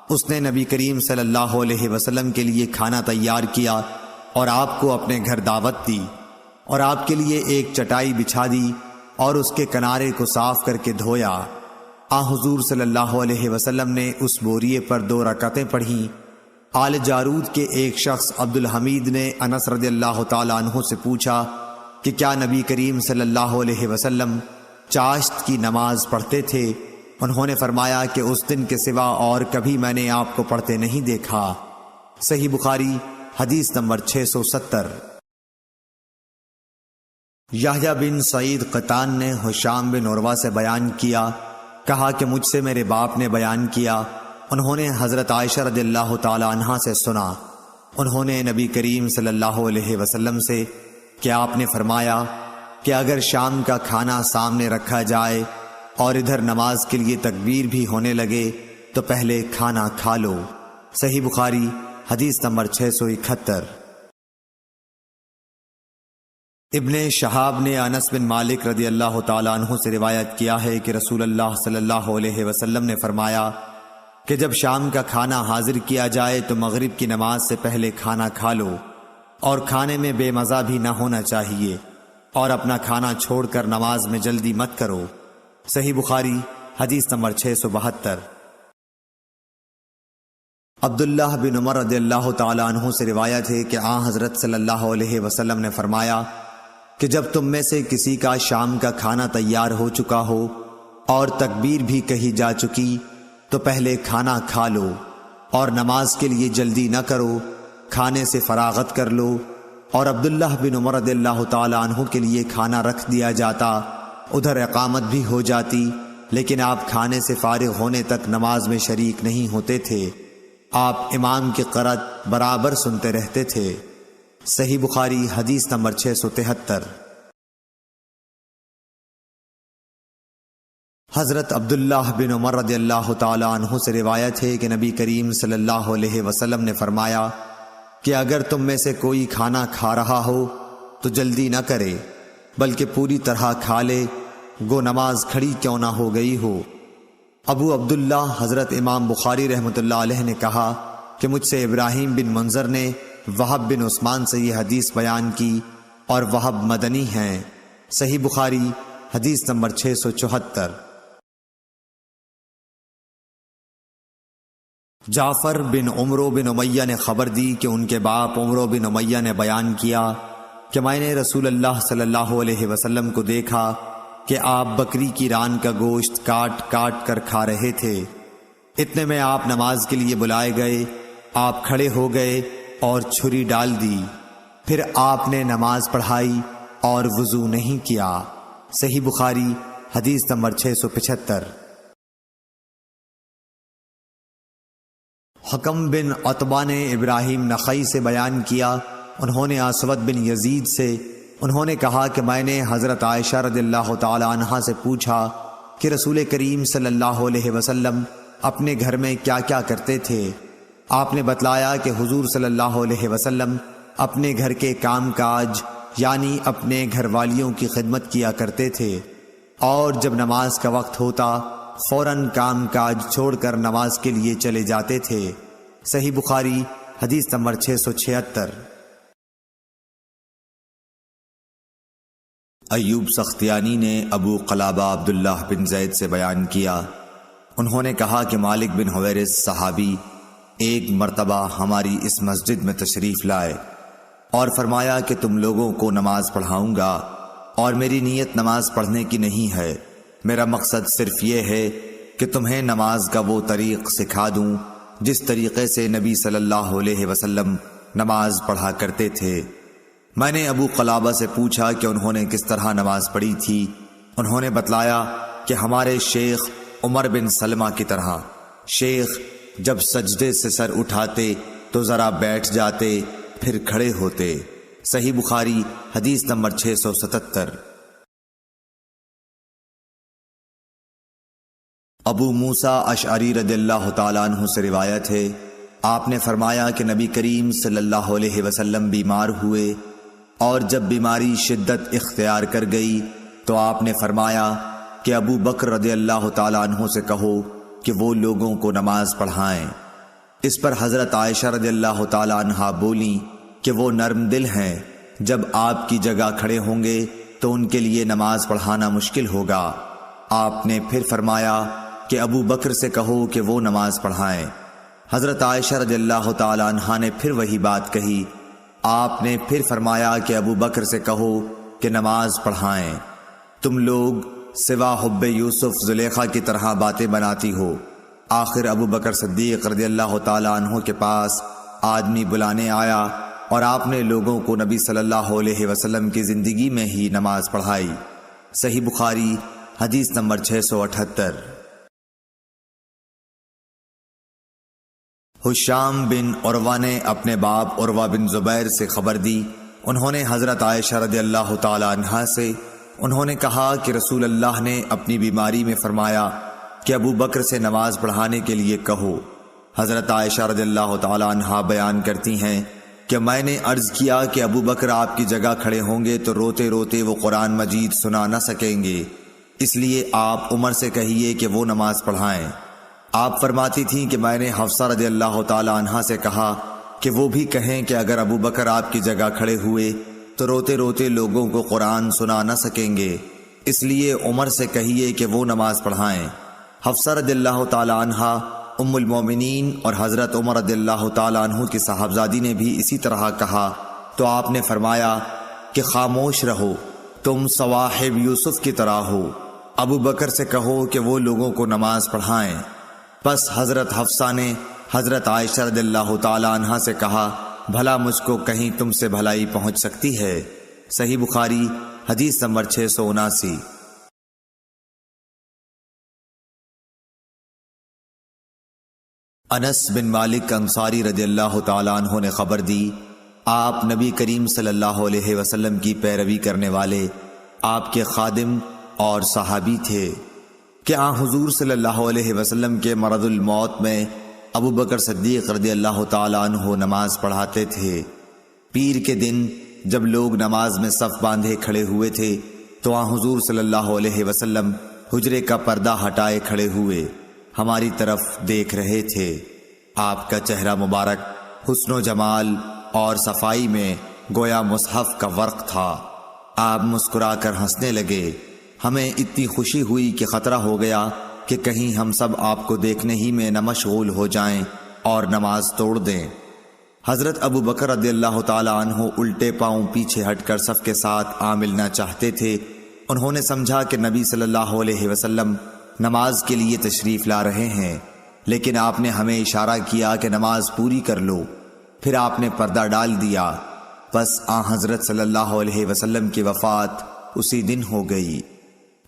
S1: اس نے نبی کریم صلی اللہ علیہ وسلم کے لیے کھانا تیار کیا اور آپ کو اپنے گھر دعوت دی اور آپ کے لیے ایک چٹائی بچھا دی اور اس کے کنارے کو صاف کر کے دھویا۔ حضور صلی اللہ علیہ وسلم نے اس بوریے پر 2 رکعتیں پڑھیں۔ آل جارود کے ایک شخص عبد الحمید نے انس رضی اللہ تعالیٰ عنہ سے پوچھا کہ کیا نبی کریم صلی اللہ علیہ وسلم چاشت کی نماز پڑھتے تھے؟ انہوں نے فرمایا کہ اس دن کے سوا اور کبھی میں نے آپ کو پڑھتے نہیں دیکھا۔ صحیح بخاری حدیث نمبر 670۔ یحییٰ بن سعید قطان نے ہشام بن عروہ سے بیان کیا، کہا کہ مجھ سے میرے باپ نے بیان کیا، انہوں نے حضرت عائشہ رضی اللہ تعالی عنہا سے سنا، انہوں نے نبی کریم صلی اللہ علیہ وسلم سے کہ آپ نے فرمایا کہ اگر شام کا کھانا سامنے رکھا جائے اور ادھر نماز کے لیے تکبیر بھی ہونے لگے تو پہلے کھانا کھا لو۔ صحیح بخاری حدیث نمبر 671۔ ابن شہاب نے انس بن مالک رضی اللہ تعالیٰ عنہ سے روایت کیا ہے کہ رسول اللہ صلی اللہ علیہ وسلم نے فرمایا کہ جب شام کا کھانا حاضر کیا جائے تو مغرب کی نماز سے پہلے کھانا کھا لو، اور کھانے میں بے مزہ بھی نہ ہونا چاہیے، اور اپنا کھانا چھوڑ کر نماز میں جلدی مت کرو۔ صحیح بخاری حدیث نمبر 672۔ عبداللہ بن عمر رضی اللہ تعالیٰ عنہ سے روایت ہے کہ حضرت صلی اللہ علیہ وسلم نے فرمایا کہ جب تم میں سے کسی کا شام کا کھانا تیار ہو چکا ہو اور تکبیر بھی کہی جا چکی تو پہلے کھانا کھا لو اور نماز کے لیے جلدی نہ کرو، کھانے سے فراغت کر لو۔ اور عبداللہ بن عمر رضی اللہ تعالیٰ عنہ کے لیے کھانا رکھ دیا جاتا، ادھر اقامت بھی ہو جاتی لیکن آپ کھانے سے فارغ ہونے تک نماز میں شریک نہیں ہوتے تھے۔ آپ امام کی قرأت برابر سنتے رہتے تھے۔ صحیح بخاری حدیث نمبر 673۔ حضرت عبداللہ بن عمر رضی اللہ تعالی عنہ سے روایت ہے کہ نبی کریم صلی اللہ علیہ وسلم نے فرمایا کہ اگر تم میں سے کوئی کھانا کھا رہا ہو تو جلدی نہ کرے، بلکہ پوری طرح کھا لے، گو نماز کھڑی کیوں نہ ہو گئی ہو۔ ابو عبداللہ حضرت امام بخاری رحمۃ اللہ علیہ نے کہا کہ مجھ سے ابراہیم بن منظر نے وہب بن عثمان سے یہ حدیث بیان کی، اور وہب مدنی ہیں۔ صحیح بخاری حدیث نمبر 674۔ جعفر بن عمرو بن امیہ نے خبر دی کہ ان کے باپ عمرو بن امیہ نے بیان کیا کہ میں نے رسول اللہ صلی اللہ علیہ وسلم کو دیکھا کہ آپ بکری کی ران کا گوشت کاٹ کاٹ کر کھا رہے تھے۔ اتنے میں آپ نماز کے لیے بلائے گئے، آپ کھڑے ہو گئے اور چھری ڈال دی، پھر آپ نے نماز پڑھائی اور وضو نہیں کیا۔ صحیح بخاری حدیث نمبر 675۔ حکم بن عتبہ نے ابراہیم نخعی سے بیان کیا، انہوں نے اسود بن یزید سے، انہوں نے کہا کہ میں نے حضرت عائشہ رضی اللہ تعالی عنہا سے پوچھا کہ رسول کریم صلی اللہ علیہ وسلم اپنے گھر میں کیا کیا کرتے تھے۔ آپ نے بتلایا کہ حضور صلی اللہ علیہ وسلم اپنے گھر کے کام کاج یعنی اپنے گھر والیوں کی خدمت کیا کرتے تھے، اور جب نماز کا وقت ہوتا فوراً کام کاج چھوڑ کر نماز کے لیے چلے جاتے تھے۔ صحیح بخاری حدیث نمبر 676۔ ایوب سختیانی نے ابو قلابہ عبداللہ بن زید سے بیان کیا، انہوں نے کہا کہ مالک بن حویرث صحابی ایک مرتبہ ہماری اس مسجد میں تشریف لائے اور فرمایا کہ تم لوگوں کو نماز پڑھاؤں گا، اور میری نیت نماز پڑھنے کی نہیں ہے، میرا مقصد صرف یہ ہے کہ تمہیں نماز کا وہ طریق سکھا دوں جس طریقے سے نبی صلی اللہ علیہ وسلم نماز پڑھا کرتے تھے۔ میں نے ابو قلابہ سے پوچھا کہ انہوں نے کس طرح نماز پڑھی تھی۔ انہوں نے بتلایا کہ ہمارے شیخ عمر بن سلمہ کی طرح، شیخ جب سجدے سے سر اٹھاتے تو ذرا بیٹھ جاتے پھر کھڑے ہوتے۔ صحیح بخاری حدیث نمبر 677۔ ابو موسیٰ اشعری رضی اللہ تعالیٰ عنہ سے روایت ہے، آپ نے فرمایا کہ نبی کریم صلی اللہ علیہ وسلم بیمار ہوئے، اور جب بیماری شدت اختیار کر گئی تو آپ نے فرمایا کہ ابو بکر رضی اللہ تعالیٰ عنہ سے کہو کہ وہ لوگوں کو نماز پڑھائیں۔ اس پر حضرت عائشہ رضی اللہ تعالیٰ عنہا بولیں کہ وہ نرم دل ہیں، جب آپ کی جگہ کھڑے ہوں گے تو ان کے لیے نماز پڑھانا مشکل ہوگا۔ آپ نے پھر فرمایا کہ ابو بکر سے کہو کہ وہ نماز پڑھائیں۔ حضرت عائشہ رضی اللہ تعالی عنہا نے پھر وہی بات کہی۔ آپ نے پھر فرمایا کہ ابو بکر سے کہو کہ نماز پڑھائیں۔ تم لوگ سوا حب یوسف زلیخا کی طرح باتیں بناتی ہو۔ آخر ابو بکر صدیق رضی اللہ تعالی عنہ کے پاس آدمی بلانے آیا، اور آپ نے لوگوں کو نبی صلی اللہ علیہ وسلم کی زندگی میں ہی نماز پڑھائی۔ صحیح بخاری حدیث نمبر 678۔ حشام بن عروہ نے اپنے باپ عروہ بن زبیر سے خبر دی، انہوں نے حضرت عائشہ رضی اللہ تعالی عنہا سے، انہوں نے کہا کہ رسول اللہ نے اپنی بیماری میں فرمایا کہ ابو بکر سے نماز پڑھانے کے لیے کہو۔ حضرت عائشہ رضی اللہ تعالی عنہا بیان کرتی ہیں کہ میں نے عرض کیا کہ ابو بکر آپ کی جگہ کھڑے ہوں گے تو روتے روتے وہ قرآن مجید سنا نہ سکیں گے، اس لیے آپ عمر سے کہیے کہ وہ نماز پڑھائیں۔ آپ فرماتی تھیں کہ میں نے حفصہ رضی اللہ تعالی عنہا سے کہا کہ وہ بھی کہیں کہ اگر ابو بکر آپ کی جگہ کھڑے ہوئے تو روتے روتے لوگوں کو قرآن سنا نہ سکیں گے، اس لیے عمر سے کہیے کہ وہ نماز پڑھائیں۔ حفصہ رضی اللہ تعالی عنہا ام المومنین اور حضرت عمر رضی اللہ تعالی عنہ کی صاحبزادی نے بھی اسی طرح کہا، تو آپ نے فرمایا کہ خاموش رہو، تم صواحب یوسف کی طرح ہو، ابو بکر سے کہو کہ وہ لوگوں کو نماز پڑھائیں۔ پس حضرت حفصہ نے حضرت عائشہ رضی اللہ تعالی عنہا سے کہا، بھلا مجھ کو کہیں تم سے بھلائی پہنچ سکتی ہے؟ صحیح بخاری حدیث نمبر 679۔ انس بن مالک انصاری رضی اللہ تعالیٰ عنہ نے خبر دی، آپ نبی کریم صلی اللہ علیہ وسلم کی پیروی کرنے والے آپ کے خادم اور صحابی تھے کہ حضور صلی اللہ علیہ وسلم کے مرض الموت میں ابو بکر صدیق رضی اللہ تعالیٰ عنہ نماز پڑھاتے تھے۔ پیر کے دن جب لوگ نماز میں صف باندھے کھڑے ہوئے تھے تو حضور صلی اللہ علیہ وسلم حجرے کا پردہ ہٹائے کھڑے ہوئے ہماری طرف دیکھ رہے تھے۔ آپ کا چہرہ مبارک حسن و جمال اور صفائی میں گویا مصحف کا ورق تھا۔ آپ مسکرا کر ہنسنے لگے۔ ہمیں اتنی خوشی ہوئی کہ خطرہ ہو گیا کہ کہیں ہم سب آپ کو دیکھنے ہی میں نہ مشغول ہو جائیں اور نماز توڑ دیں۔ حضرت ابو بکر رضی اللہ تعالیٰ عنہ الٹے پاؤں پیچھے ہٹ کر صف کے ساتھ ملنا چاہتے تھے۔ انہوں نے سمجھا کہ نبی صلی اللہ علیہ وسلم نماز کے لیے تشریف لا رہے ہیں، لیکن آپ نے ہمیں اشارہ کیا کہ نماز پوری کر لو۔ پھر آپ نے پردہ ڈال دیا۔ بس حضرت صلی اللہ علیہ وسلم کی وفات اسی دن ہو گئی۔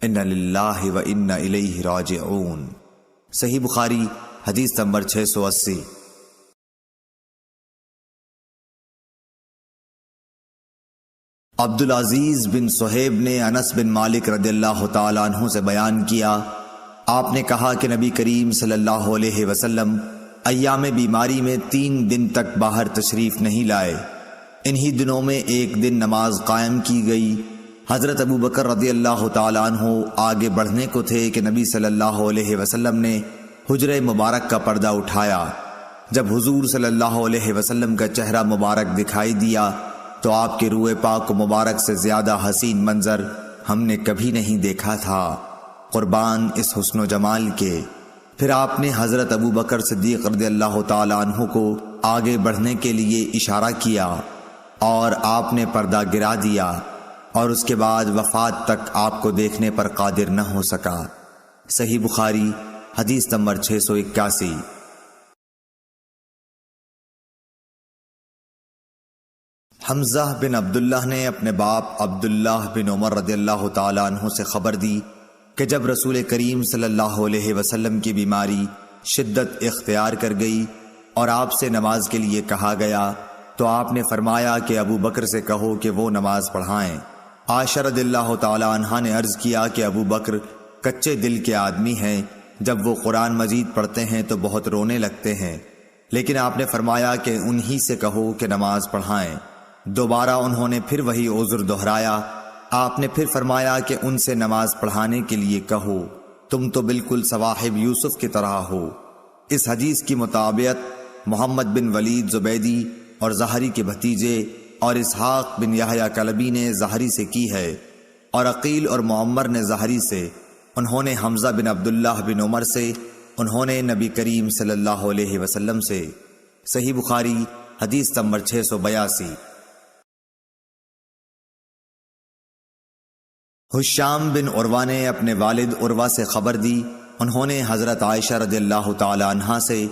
S1: ان للہ و انا الیہ راجعون۔ صحیح بخاری حدیث نمبر 680۔ عبدالعزیز بن صہیب نے انس بن مالک رضی اللہ تعالیٰ عنہ سے بیان کیا، آپ نے کہا کہ نبی کریم صلی اللہ علیہ وسلم ایام بیماری میں 3 دن تک باہر تشریف نہیں لائے۔ انہی دنوں میں ایک دن نماز قائم کی گئی۔ حضرت ابو بکر رضی اللہ تعالیٰ عنہ آگے بڑھنے کو تھے کہ نبی صلی اللہ علیہ وسلم نے حجرہ مبارک کا پردہ اٹھایا۔ جب حضور صلی اللہ علیہ وسلم کا چہرہ مبارک دکھائی دیا تو آپ کے روئے پاک و مبارک سے زیادہ حسین منظر ہم نے کبھی نہیں دیکھا تھا، قربان اس حسن و جمال کے۔ پھر آپ نے حضرت ابو بکر صدیق رضی اللہ تعالیٰ عنہ کو آگے بڑھنے کے لیے اشارہ کیا اور آپ نے پردہ گرا دیا، اور اس کے بعد وفات تک آپ کو دیکھنے پر قادر نہ ہو سکا۔ صحیح بخاری حدیث نمبر 681۔ حمزہ بن عبداللہ نے اپنے باپ عبداللہ بن عمر رضی اللہ تعالیٰ عنہ سے خبر دی کہ جب رسول کریم صلی اللہ علیہ وسلم کی بیماری شدت اختیار کر گئی اور آپ سے نماز کے لیے کہا گیا تو آپ نے فرمایا کہ ابو بکر سے کہو کہ وہ نماز پڑھائیں۔ عائشہ رضی اللہ تعالیٰ عنہا نے عرض کیا کہ ابو بکر کچے دل کے آدمی ہیں، جب وہ قرآن مجید پڑھتے ہیں تو بہت رونے لگتے ہیں، لیکن آپ نے فرمایا کہ انہی سے کہو کہ نماز پڑھائیں۔ دوبارہ انہوں نے پھر وہی عذر دہرایا۔ آپ نے پھر فرمایا کہ ان سے نماز پڑھانے کے لیے کہو، تم تو بالکل صواحب یوسف کی طرح ہو۔ اس حدیث کی مطابقت محمد بن ولید زبیدی اور زہری کے بھتیجے اور اسحاق بن یحییٰ کلبی نے زہری سے کی ہے، اور عقیل اور معمر نے زہری سے، انہوں نے حمزہ بن عبداللہ بن عمر سے، انہوں نے نبی کریم صلی اللہ علیہ وسلم سے۔ صحیح بخاری حدیث نمبر 682۔ حشام بن عروہ نے اپنے والد عروہ سے خبر دی، انہوں نے حضرت عائشہ رضی اللہ تعالی عنہا سے،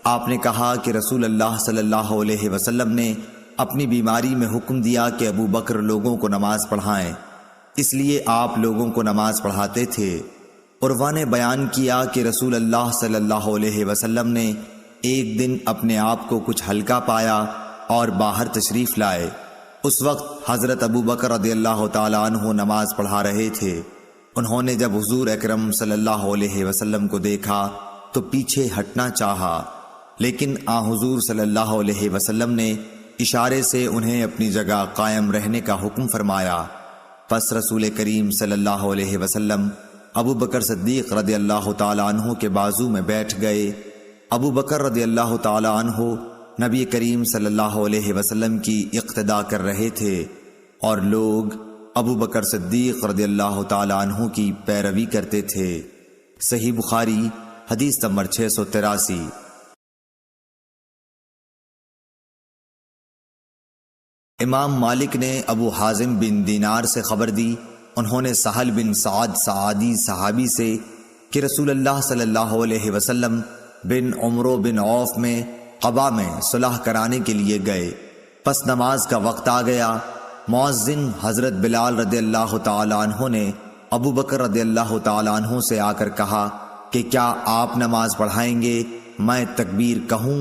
S1: آپ نے کہا کہ رسول اللہ صلی اللہ علیہ وسلم نے اپنی بیماری میں حکم دیا کہ ابو بکر لوگوں کو نماز پڑھائیں، اس لیے آپ لوگوں کو نماز پڑھاتے تھے۔ عروہ نے بیان کیا کہ رسول اللہ صلی اللہ علیہ وسلم نے ایک دن اپنے آپ کو کچھ ہلکا پایا اور باہر تشریف لائے۔ اس وقت حضرت ابو بکر رضی اللہ تعالیٰ عنہ نماز پڑھا رہے تھے۔ انہوں نے جب حضور اکرم صلی اللہ علیہ وسلم کو دیکھا تو پیچھے ہٹنا چاہا، لیکن حضور صلی اللہ علیہ وسلم نے اشارے سے انہیں اپنی جگہ قائم رہنے کا حکم فرمایا۔ پس رسول کریم صلی اللہ علیہ وسلم ابو بکر صدیق رضی اللہ تعالیٰ عنہ کے بازو میں بیٹھ گئے۔ ابو بکر رضی اللہ تعالیٰ عنہ نبی کریم صلی اللہ علیہ وسلم کی اقتدا کر رہے تھے اور لوگ ابو بکر صدیق رضی اللہ تعالیٰ عنہ کی پیروی کرتے تھے۔ صحیح بخاری حدیث نمبر 683۔ امام مالک نے ابو حازم بن دینار سے خبر دی، انہوں نے سہل بن سعد سعادی صحابی سے کہ رسول اللہ صلی اللہ علیہ وسلم بن عمرو بن عوف میں قبا میں صلح کرانے کے لیے گئے۔ پس نماز کا وقت آ گیا۔ مؤذن حضرت بلال رضی اللہ تعالیٰ عنہ نے ابو بکر رضی اللہ تعالیٰ عنہ سے آ کر کہا کہ کیا آپ نماز پڑھائیں گے؟ میں تکبیر کہوں؟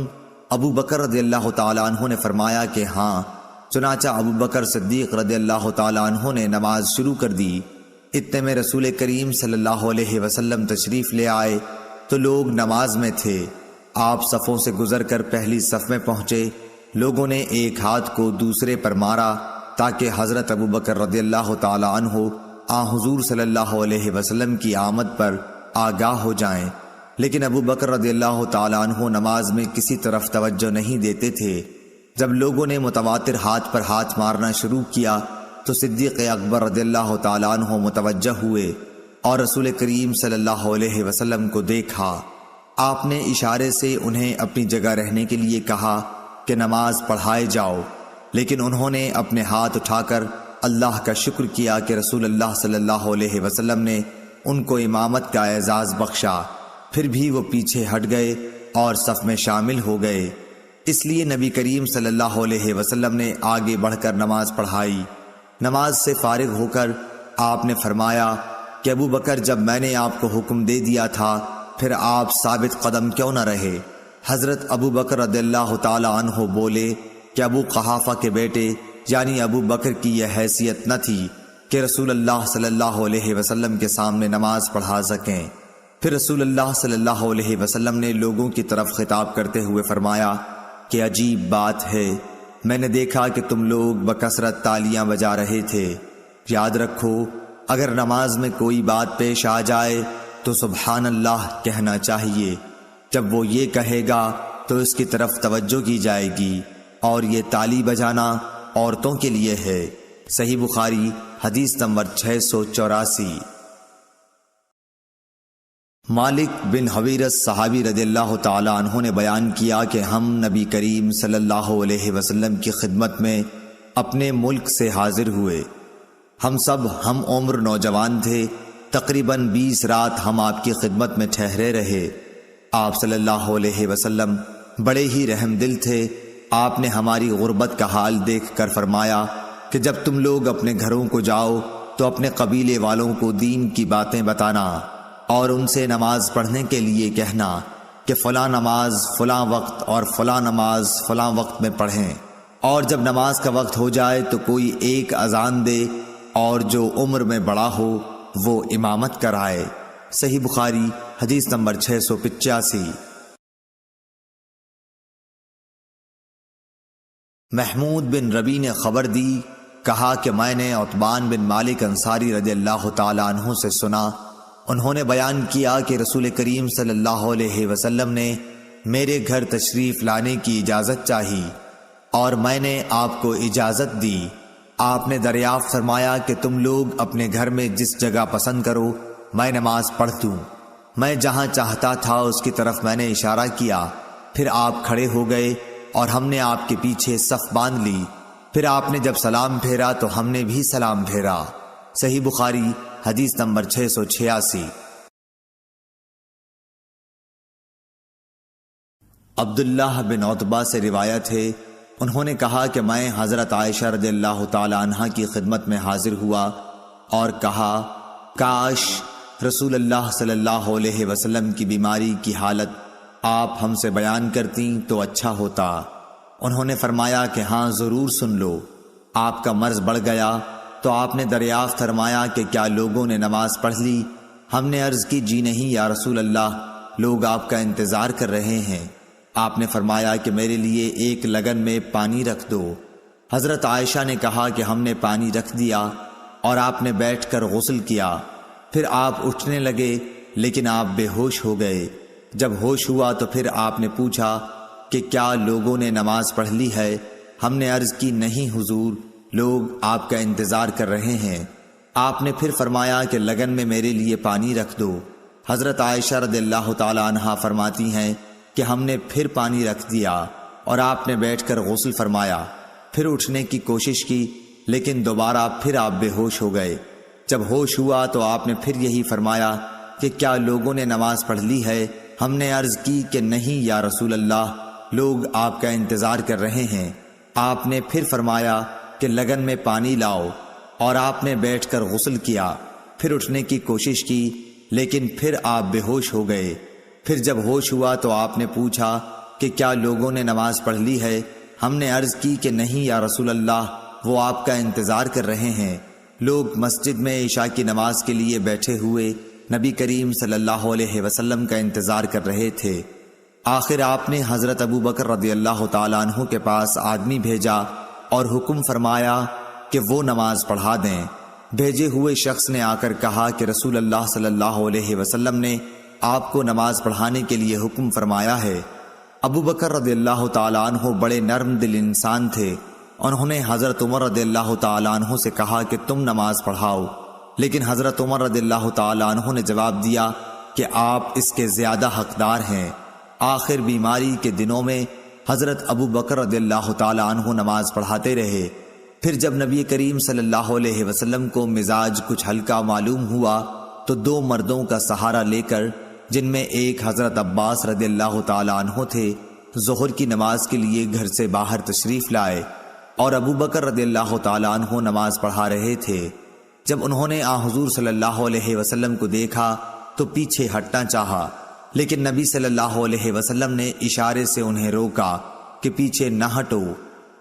S1: ابو بکر رضی اللہ تعالیٰ عنہ نے فرمایا کہ ہاں۔ چنانچہ ابو بکر صدیق رضی اللہ تعالیٰ عنہ نے نماز شروع کر دی۔ اتنے میں رسول کریم صلی اللہ علیہ وسلم تشریف لے آئے تو لوگ نماز میں تھے۔ آپ صفوں سے گزر کر پہلی صف میں پہنچے۔ لوگوں نے ایک ہاتھ کو دوسرے پر مارا تاکہ حضرت ابو بکر رضی اللہ تعالیٰ عنہ حضور صلی اللہ علیہ وسلم کی آمد پر آگاہ ہو جائیں، لیکن ابو بکر رضی اللہ تعالیٰ عنہ نماز میں کسی طرف توجہ نہیں دیتے تھے۔ جب لوگوں نے متواتر ہاتھ پر ہاتھ مارنا شروع کیا تو صدیق اکبر رضی اللہ تعالیٰ عنہ متوجہ ہوئے اور رسول کریم صلی اللہ علیہ وسلم کو دیکھا۔ آپ نے اشارے سے انہیں اپنی جگہ رہنے کے لیے کہا کہ نماز پڑھائے جاؤ، لیکن انہوں نے اپنے ہاتھ اٹھا کر اللہ کا شکر کیا کہ رسول اللہ صلی اللہ علیہ وسلم نے ان کو امامت کا اعزاز بخشا۔ پھر بھی وہ پیچھے ہٹ گئے اور صف میں شامل ہو گئے۔ اس لیے نبی کریم صلی اللہ علیہ وسلم نے آگے بڑھ کر نماز پڑھائی۔ نماز سے فارغ ہو کر آپ نے فرمایا کہ ابو بکر، جب میں نے آپ کو حکم دے دیا تھا پھر آپ ثابت قدم کیوں نہ رہے؟ حضرت ابو بکر رضی اللہ تعالی عنہ بولے کہ ابو قحافہ کے بیٹے یعنی ابو بکر کی یہ حیثیت نہ تھی کہ رسول اللہ صلی اللہ علیہ وسلم کے سامنے نماز پڑھا سکیں۔ پھر رسول اللہ صلی اللہ علیہ وسلم نے لوگوں کی طرف خطاب کرتے ہوئے فرمایا کہ عجیب بات ہے، میں نے دیکھا کہ تم لوگ بکثرت تالیاں بجا رہے تھے۔ یاد رکھو، اگر نماز میں کوئی بات پیش آ جائے تو سبحان اللہ کہنا چاہیے۔ جب وہ یہ کہے گا تو اس کی طرف توجہ کی جائے گی، اور یہ تالی بجانا عورتوں کے لیے ہے۔ صحیح بخاری حدیث نمبر 684۔ مالک بن حویرث صحابی رضی اللہ تعالی عنہ نے بیان کیا کہ ہم نبی کریم صلی اللہ علیہ وسلم کی خدمت میں اپنے ملک سے حاضر ہوئے۔ ہم سب ہم عمر نوجوان تھے۔ تقریباً 20 رات ہم آپ کی خدمت میں ٹھہرے رہے۔ آپ صلی اللہ علیہ وسلم بڑے ہی رحم دل تھے۔ آپ نے ہماری غربت کا حال دیکھ کر فرمایا کہ جب تم لوگ اپنے گھروں کو جاؤ تو اپنے قبیلے والوں کو دین کی باتیں بتانا اور ان سے نماز پڑھنے کے لیے کہنا کہ فلاں نماز فلاں وقت اور فلاں نماز فلاں وقت میں پڑھیں، اور جب نماز کا وقت ہو جائے تو کوئی ایک اذان دے اور جو عمر میں بڑا ہو وہ امامت کرائے۔ صحیح بخاری حدیث نمبر 685۔ محمود بن ربی نے خبر دی، کہا کہ میں نے عتبان بن مالک انصاری رضی اللہ تعالی عنہ سے سنا، انہوں نے بیان کیا کہ رسول کریم صلی اللہ علیہ وسلم نے میرے گھر تشریف لانے کی اجازت چاہی اور میں نے آپ کو اجازت دی۔ آپ نے دریافت فرمایا کہ تم لوگ اپنے گھر میں جس جگہ پسند کرو میں نماز پڑھ دوں۔ میں جہاں چاہتا تھا اس کی طرف میں نے اشارہ کیا، پھر آپ کھڑے ہو گئے اور ہم نے آپ کے پیچھے صف باندھ لی۔ پھر آپ نے جب سلام پھیرا تو ہم نے بھی سلام پھیرا۔ صحیح بخاری حدیث نمبر 686۔ عبداللہ بن عتبہ سے روایت ہے، انہوں نے کہا کہ میں حضرت عائشہ رضی اللہ تعالی عنہ کی خدمت میں حاضر ہوا اور کہا کاش رسول اللہ صلی اللہ علیہ وسلم کی بیماری کی حالت آپ ہم سے بیان کرتیں تو اچھا ہوتا۔ انہوں نے فرمایا کہ ہاں ضرور سن لو۔ آپ کا مرض بڑھ گیا تو آپ نے دریافت فرمایا کہ کیا لوگوں نے نماز پڑھ لی؟ ہم نے عرض کی جی نہیں یا رسول اللہ، لوگ آپ کا انتظار کر رہے ہیں۔ آپ نے فرمایا کہ میرے لیے ایک لگن میں پانی رکھ دو۔ حضرت عائشہ نے کہا کہ ہم نے پانی رکھ دیا اور آپ نے بیٹھ کر غسل کیا۔ پھر آپ اٹھنے لگے لیکن آپ بے ہوش ہو گئے۔ جب ہوش ہوا تو پھر آپ نے پوچھا کہ کیا لوگوں نے نماز پڑھ لی ہے؟ ہم نے عرض کی نہیں حضور، لوگ آپ کا انتظار کر رہے ہیں۔ آپ نے پھر فرمایا کہ لگن میں میرے لیے پانی رکھ دو۔ حضرت عائشہ رضی اللہ تعالی عنہا فرماتی ہیں کہ ہم نے پھر پانی رکھ دیا اور آپ نے بیٹھ کر غسل فرمایا، پھر اٹھنے کی کوشش کی لیکن دوبارہ پھر آپ بے ہوش ہو گئے۔ جب ہوش ہوا تو آپ نے پھر یہی فرمایا کہ کیا لوگوں نے نماز پڑھ لی ہے؟ ہم نے عرض کی کہ نہیں یا رسول اللہ، لوگ آپ کا انتظار کر رہے ہیں۔ آپ نے پھر فرمایا کہ لگن میں پانی لاؤ اور آپ نے بیٹھ کر غسل کیا، پھر اٹھنے کی کوشش کی لیکن پھر آپ بے ہوش ہو گئے۔ پھر جب ہوش ہوا تو آپ نے پوچھا کہ کیا لوگوں نے نماز پڑھ لی ہے؟ ہم نے عرض کی کہ نہیں یا رسول اللہ، وہ آپ کا انتظار کر رہے ہیں۔ لوگ مسجد میں عشاء کی نماز کے لیے بیٹھے ہوئے نبی کریم صلی اللہ علیہ وسلم کا انتظار کر رہے تھے۔ آخر آپ نے حضرت ابو بکر رضی اللہ تعالیٰ عنہ کے پاس آدمی بھیجا اور حکم فرمایا کہ وہ نماز پڑھا دیں۔ بھیجے ہوئے شخص نے آ کر کہا کہ رسول اللہ صلی اللہ علیہ وسلم نے آپ کو نماز پڑھانے کے لیے حکم فرمایا ہے۔ ابو بکر رضی اللہ تعالیٰ عنہ بڑے نرم دل انسان تھے۔ انہوں نے حضرت عمر رضی اللہ تعالیٰ عنہ سے کہا کہ تم نماز پڑھاؤ، لیکن حضرت عمر رضی اللہ تعالیٰ عنہ نے جواب دیا کہ آپ اس کے زیادہ حقدار ہیں۔ آخر بیماری کے دنوں میں حضرت ابو بکر رضی اللہ تعالیٰ عنہ نماز پڑھاتے رہے۔ پھر جب نبی کریم صلی اللہ علیہ وسلم کو مزاج کچھ ہلکا معلوم ہوا تو دو مردوں کا سہارا لے کر، جن میں ایک حضرت عباس رضی اللہ تعالیٰ عنہ تھے، ظہر کی نماز کے لیے گھر سے باہر تشریف لائے اور ابو بکر رضی اللہ تعالیٰ عنہ نماز پڑھا رہے تھے۔ جب انہوں نے حضور صلی اللہ علیہ وسلم کو دیکھا تو پیچھے ہٹنا چاہا، لیکن نبی صلی اللہ علیہ وسلم نے اشارے سے انہیں روکا کہ پیچھے نہ ہٹو۔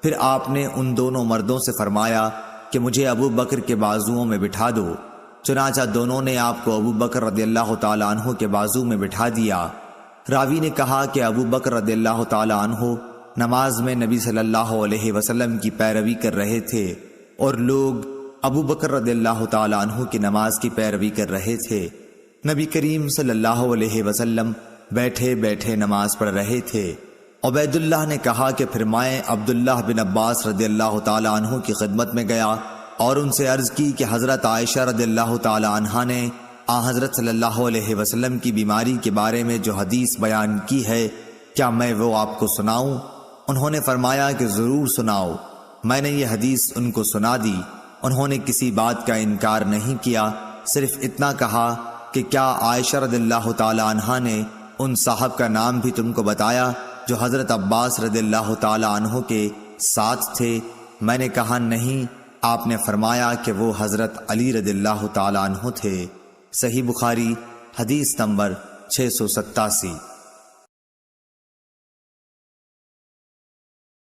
S1: پھر آپ نے ان دونوں مردوں سے فرمایا کہ مجھے ابو بکر کے بازوؤں میں بٹھا دو۔ چنانچہ دونوں نے آپ کو ابو بکر رضی اللہ تعالیٰ عنہ کے بازو میں بٹھا دیا۔ راوی نے کہا کہ ابو بکر رضی اللہ تعالیٰ عنہ نماز میں نبی صلی اللہ علیہ وسلم کی پیروی کر رہے تھے اور لوگ ابو بکر رضی اللہ تعالیٰ عنہ کی نماز کی پیروی کر رہے تھے۔ نبی کریم صلی اللہ علیہ وسلم بیٹھے بیٹھے نماز پڑھ رہے تھے۔ عبید اللہ نے کہا کہ پھر میں عبداللہ بن عباس رضی اللہ تعالیٰ عنہ کی خدمت میں گیا اور ان سے عرض کی کہ حضرت عائشہ رضی اللہ تعالیٰ عنہا نے حضرت صلی اللہ علیہ وسلم کی بیماری کے بارے میں جو حدیث بیان کی ہے، کیا میں وہ آپ کو سناؤں؟ انہوں نے فرمایا کہ ضرور سناؤ۔ میں نے یہ حدیث ان کو سنا دی۔ انہوں نے کسی بات کا انکار نہیں کیا، صرف اتنا کہا کہ کیا عائشہ رضی اللہ تعالیٰ عنہا نے ان صاحب کا نام بھی تم کو بتایا جو حضرت عباس رضی اللہ تعالیٰ عنہ کے ساتھ تھے؟ میں نے کہا نہیں۔ آپ نے فرمایا کہ وہ حضرت علی رضی اللہ تعالیٰ عنہ تھے۔ صحیح بخاری حدیث نمبر 687۔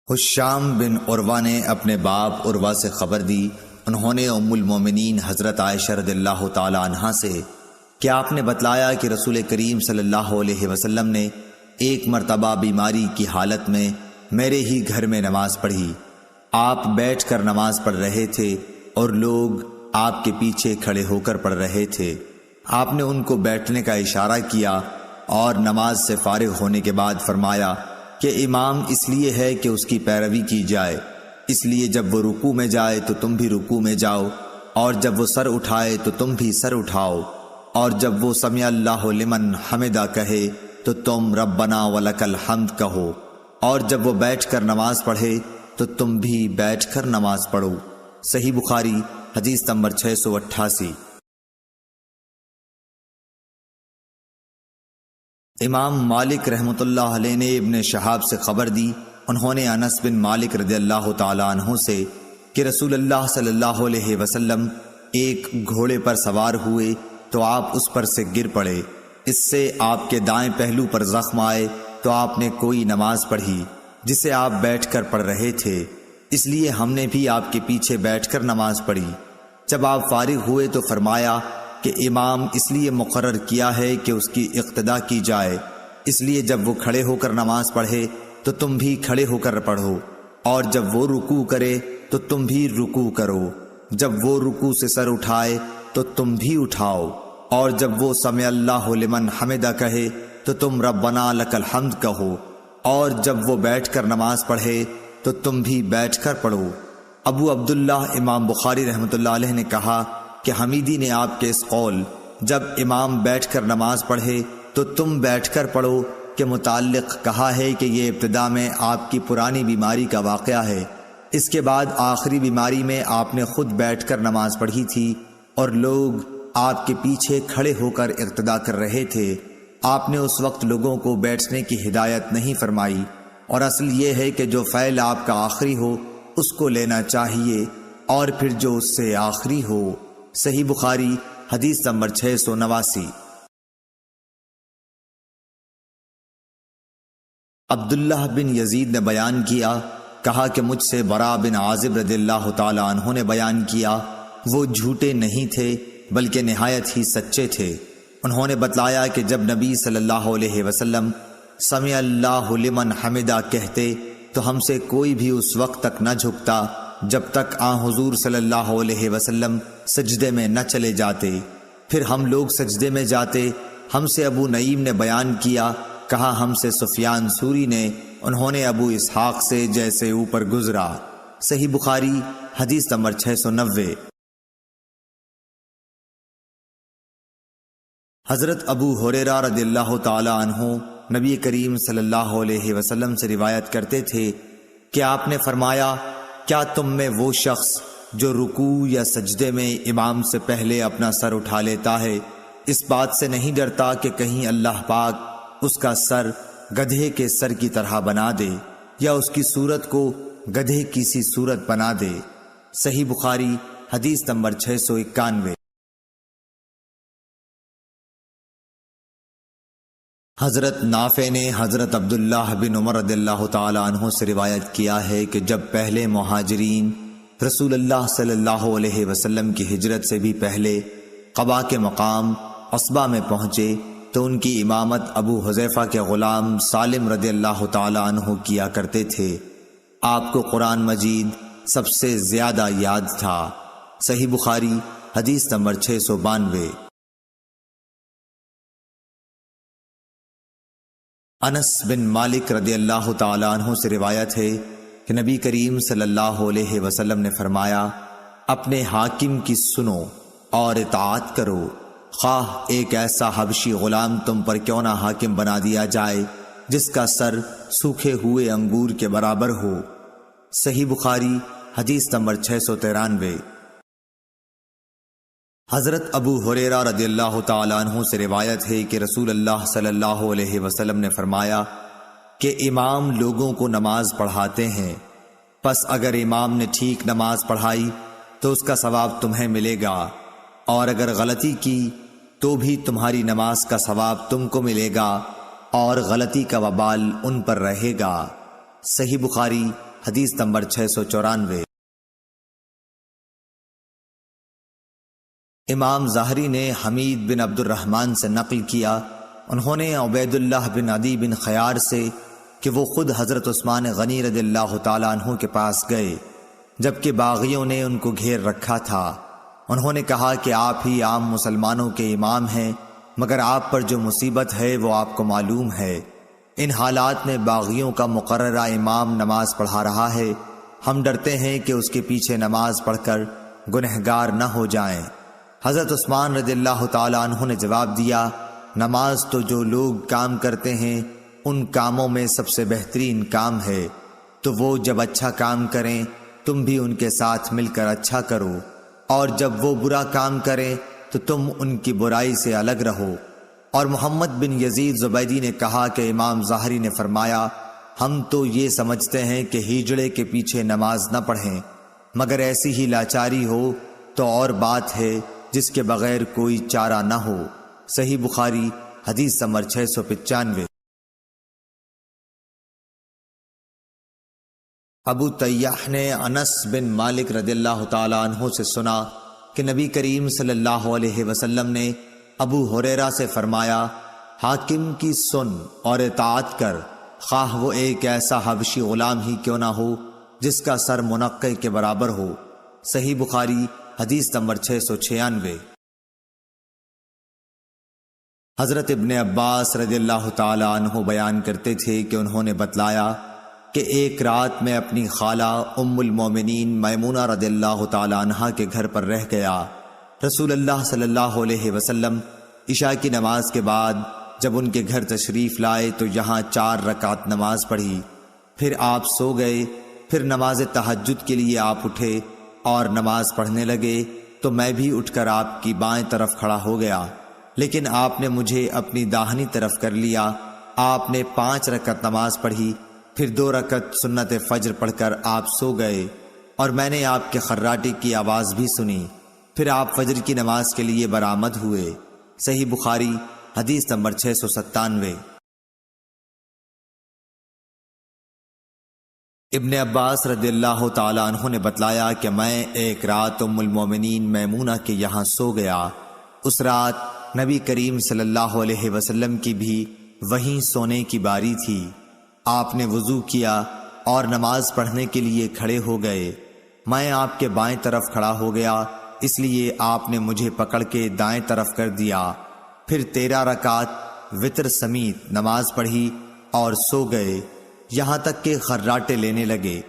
S1: حشام بن عروہ نے اپنے باپ عروہ سے خبر دی، انہوں نے ام المومنین حضرت عائشہ رضی اللہ تعالیٰ عنہا سے کہ آپ نے بتلایا کہ رسول کریم صلی اللہ علیہ وسلم نے ایک مرتبہ بیماری کی حالت میں میرے ہی گھر میں نماز پڑھی۔ آپ بیٹھ کر نماز پڑھ رہے تھے اور لوگ آپ کے پیچھے کھڑے ہو کر پڑھ رہے تھے۔ آپ نے ان کو بیٹھنے کا اشارہ کیا اور نماز سے فارغ ہونے کے بعد فرمایا کہ امام اس لیے ہے کہ اس کی پیروی کی جائے، اس لیے جب وہ رکوع میں جائے تو تم بھی رکوع میں جاؤ، اور جب وہ سر اٹھائے تو تم بھی سر اٹھاؤ، اور جب وہ سمع اللہ لمن حمدہ کہے تو تم ربنا ولک الحمد کہو، اور جب وہ بیٹھ کر نماز پڑھے تو تم بھی بیٹھ کر نماز پڑھو۔ صحیح بخاری حدیث نمبر 688۔ امام مالک رحمۃ اللہ علیہ نے ابن شہاب سے خبر دی، انہوں نے انس بن مالک رضی اللہ تعالیٰ عنہ سے کہ رسول اللہ صلی اللہ علیہ وسلم ایک گھوڑے پر سوار ہوئے تو آپ اس پر سے گر پڑے، اس سے آپ کے دائیں پہلو پر زخم آئے تو آپ نے کوئی نماز پڑھی جسے آپ بیٹھ کر پڑھ رہے تھے، اس لیے ہم نے بھی آپ کے پیچھے بیٹھ کر نماز پڑھی۔ جب آپ فارغ ہوئے تو فرمایا کہ امام اس لیے مقرر کیا ہے کہ اس کی اقتداء کی جائے، اس لیے جب وہ کھڑے ہو کر نماز پڑھے تو تم بھی کھڑے ہو کر پڑھو، اور جب وہ رکوع کرے تو تم بھی رکوع کرو، جب وہ رکوع سے سر اٹھائے تو تم بھی اٹھاؤ، اور جب وہ سمع اللہ لمن حمدہ کہے تو تم ربنا لک الحمد کہو، اور جب وہ بیٹھ کر نماز پڑھے تو تم بھی بیٹھ کر پڑھو۔ ابو عبداللہ امام بخاری رحمۃ اللہ علیہ نے کہا کہ حمیدی نے آپ کے اس قول جب امام بیٹھ کر نماز پڑھے تو تم بیٹھ کر پڑھو کے متعلق کہا ہے کہ یہ ابتدا میں آپ کی پرانی بیماری کا واقعہ ہے، اس کے بعد آخری بیماری میں آپ نے خود بیٹھ کر نماز پڑھی تھی اور لوگ آپ کے پیچھے کھڑے ہو کر اقتداء کر رہے تھے۔ آپ نے اس وقت لوگوں کو بیٹھنے کی ہدایت نہیں فرمائی، اور اصل یہ ہے کہ جو فعل آپ کا آخری ہو اس کو لینا چاہیے، اور پھر جو اس سے آخری ہو۔ صحیح بخاری حدیث نمبر 689۔ عبداللہ بن یزید نے بیان کیا، کہا کہ مجھ سے برا بن عازب رضی اللہ تعالی عنہ نے بیان کیا، وہ جھوٹے نہیں تھے بلکہ نہایت ہی سچے تھے۔ انہوں نے بتلایا کہ جب نبی صلی اللہ علیہ وسلم سمع اللہ لمن حمدہ کہتے تو ہم سے کوئی بھی اس وقت تک نہ جھکتا جب تک حضور صلی اللہ علیہ وسلم سجدے میں نہ چلے جاتے۔ پھر ہم لوگ سجدے میں جاتے۔ ہم سے ابو نعیم نے بیان کیا، کہا ہم سے سفیان ثوری نے، انہوں نے ابو اسحاق سے جیسے اوپر گزرا۔ صحیح بخاری حدیث نمبر 690۔ حضرت ابو ہریرہ رضی اللہ تعالی عنہ نبی کریم صلی اللہ علیہ وسلم سے روایت کرتے تھے کہ آپ نے فرمایا، کیا تم میں وہ شخص جو رکوع یا سجدے میں امام سے پہلے اپنا سر اٹھا لیتا ہے اس بات سے نہیں ڈرتا کہ کہیں اللہ پاک اس کا سر گدھے کے سر کی طرح بنا دے یا اس کی صورت کو گدھے کی سی صورت بنا دے؟ صحیح بخاری حدیث نمبر 691۔ حضرت نافع نے حضرت عبداللہ بن عمر رضی اللہ تعالی عنہ سے روایت کیا ہے کہ جب پہلے مہاجرین رسول اللہ صلی اللہ علیہ وسلم کی ہجرت سے بھی پہلے قباء کے مقام عصبہ میں پہنچے تو ان کی امامت ابو حذیفہ کے غلام سالم رضی اللہ تعالی عنہ کیا کرتے تھے۔ آپ کو قرآن مجید سب سے زیادہ یاد تھا۔ صحیح بخاری حدیث نمبر 692۔ انس بن مالک رضی اللہ تعالی عنہ سے روایت ہے کہ نبی کریم صلی اللہ علیہ وسلم نے فرمایا، اپنے حاکم کی سنو اور اطاعت کرو، خواہ ایک ایسا حبشی غلام تم پر کیوں نہ حاکم بنا دیا جائے جس کا سر سوکھے ہوئے انگور کے برابر ہو۔ صحیح بخاری حدیث نمبر 693۔ حضرت ابو ہریرہ رضی اللہ تعالی عنہ سے روایت ہے کہ رسول اللہ صلی اللہ علیہ وسلم نے فرمایا کہ امام لوگوں کو نماز پڑھاتے ہیں، پس اگر امام نے ٹھیک نماز پڑھائی تو اس کا ثواب تمہیں ملے گا، اور اگر غلطی کی تو بھی تمہاری نماز کا ثواب تم کو ملے گا اور غلطی کا وبال ان پر رہے گا۔ صحیح بخاری حدیث نمبر 694۔ امام ظاہری نے حمید بن عبد الرحمن سے نقل کیا، انہوں نے عبید اللہ بن عدی بن خیار سے کہ وہ خود حضرت عثمان غنی رضی اللہ تعالی عنہ کے پاس گئے جبکہ باغیوں نے ان کو گھیر رکھا تھا۔ انہوں نے کہا کہ آپ ہی عام مسلمانوں کے امام ہیں، مگر آپ پر جو مصیبت ہے وہ آپ کو معلوم ہے۔ ان حالات میں باغیوں کا مقررہ امام نماز پڑھا رہا ہے، ہم ڈرتے ہیں کہ اس کے پیچھے نماز پڑھ کر گنہگار نہ ہو جائیں۔ حضرت عثمان رضی اللہ تعالی عنہ نے جواب دیا، نماز تو جو لوگ کام کرتے ہیں ان کاموں میں سب سے بہترین کام ہے، تو وہ جب اچھا کام کریں تم بھی ان کے ساتھ مل کر اچھا کرو، اور جب وہ برا کام کریں تو تم ان کی برائی سے الگ رہو۔ اور محمد بن یزید زبیدی نے کہا کہ امام ظاہری نے فرمایا، ہم تو یہ سمجھتے ہیں کہ ہجڑے کے پیچھے نماز نہ پڑھیں، مگر ایسی ہی لاچاری ہو تو اور بات ہے جس کے بغیر کوئی چارہ نہ ہو۔ صحیح بخاری حدیث نمبر 695۔ ابو طیاح نے انس بن مالک رضی اللہ تعالی عنہ سے سنا کہ نبی کریم صلی اللہ علیہ وسلم نے ابو ہریرہ سے فرمایا، حاکم کی سن اور اطاعت کر، خواہ وہ ایک ایسا حبشی غلام ہی کیوں نہ ہو جس کا سر منقع کے برابر ہو۔ صحیح بخاری حدیث نمبر 696۔ حضرت ابن عباس رضی اللہ تعالی عنہ بیان کرتے تھے کہ انہوں نے بتلایا کہ ایک رات میں اپنی خالہ ام المومنین میمونہ رضی اللہ تعالی عنہ کے گھر پر رہ گیا۔ رسول اللہ صلی اللہ علیہ وسلم عشاء کی نماز کے بعد جب ان کے گھر تشریف لائے تو یہاں 4 رکعت نماز پڑھی، پھر آپ سو گئے۔ پھر نماز تہجد کے لیے آپ اٹھے اور نماز پڑھنے لگے تو میں بھی اٹھ کر آپ کی بائیں طرف کھڑا ہو گیا، لیکن آپ نے مجھے اپنی داہنی طرف کر لیا۔ آپ نے 5 رکعت نماز پڑھی، پھر 2 رکعت سنت فجر پڑھ کر آپ سو گئے، اور میں نے آپ کے خراٹے کی آواز بھی سنی۔ پھر آپ فجر کی نماز کے لیے برآمد ہوئے۔ صحیح بخاری حدیث نمبر 697۔ ابن عباس رضی اللہ تعالیٰ عنہ نے بتلایا کہ میں ایک رات ام المومنین میمونہ کے یہاں سو گیا۔ اس رات نبی کریم صلی اللہ علیہ وسلم کی بھی وہیں سونے کی باری تھی۔ آپ نے وضو کیا اور نماز پڑھنے کے لیے کھڑے ہو گئے۔ میں آپ کے بائیں طرف کھڑا ہو گیا، اس لیے آپ نے مجھے پکڑ کے دائیں طرف کر دیا۔ پھر 13 رکعت وتر سمیت نماز پڑھی اور سو گئے، یہاں تک کہ خراٹے لینے لگے۔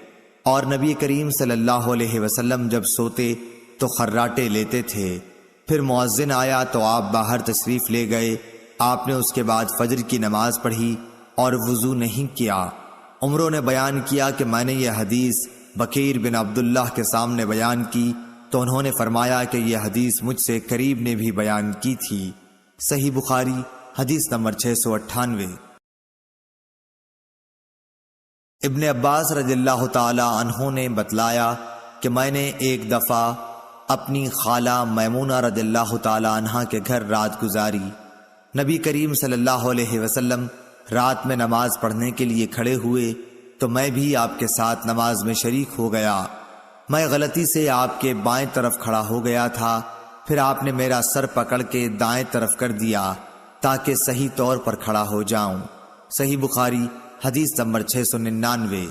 S1: اور نبی کریم صلی اللہ علیہ وسلم جب سوتے تو خراٹے لیتے تھے۔ پھر مؤذن آیا تو آپ باہر تشریف لے گئے۔ آپ نے اس کے بعد فجر کی نماز پڑھی اور وضو نہیں کیا۔ عمروں نے بیان کیا کہ میں نے یہ حدیث بکیر بن عبداللہ کے سامنے بیان کی تو انہوں نے فرمایا کہ یہ حدیث مجھ سے قریب نے بھی بیان کی تھی۔ صحیح بخاری حدیث نمبر 698۔ ابن عباس رضی اللہ تعالی عنہ نے بتلایا کہ میں نے ایک دفعہ اپنی خالہ میمونہ رضی اللہ تعالی عنہ کے گھر رات گزاری۔ نبی کریم صلی اللہ علیہ وسلم رات میں نماز پڑھنے کے لیے کھڑے ہوئے تو میں بھی آپ کے ساتھ نماز میں شریک ہو گیا۔ میں غلطی سے آپ کے بائیں طرف کھڑا ہو گیا تھا، پھر آپ نے میرا سر پکڑ کے دائیں طرف کر دیا تاکہ صحیح طور پر کھڑا ہو جاؤں۔ صحیح بخاری حدیث نمبر 699۔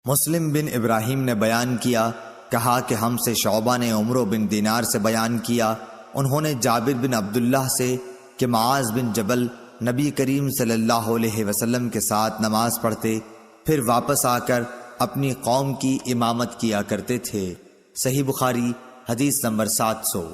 S1: مسلم بن ابراہیم نے بیان کیا، کہا کہ ہم سے شعبہ نے عمرو بن دینار سے بیان کیا، انہوں نے جابر بن عبداللہ سے کہ معاذ بن جبل نبی کریم صلی اللہ علیہ وسلم کے ساتھ نماز پڑھتے پھر واپس آ کر اپنی قوم کی امامت کیا کرتے تھے۔ صحیح بخاری حدیث نمبر 700۔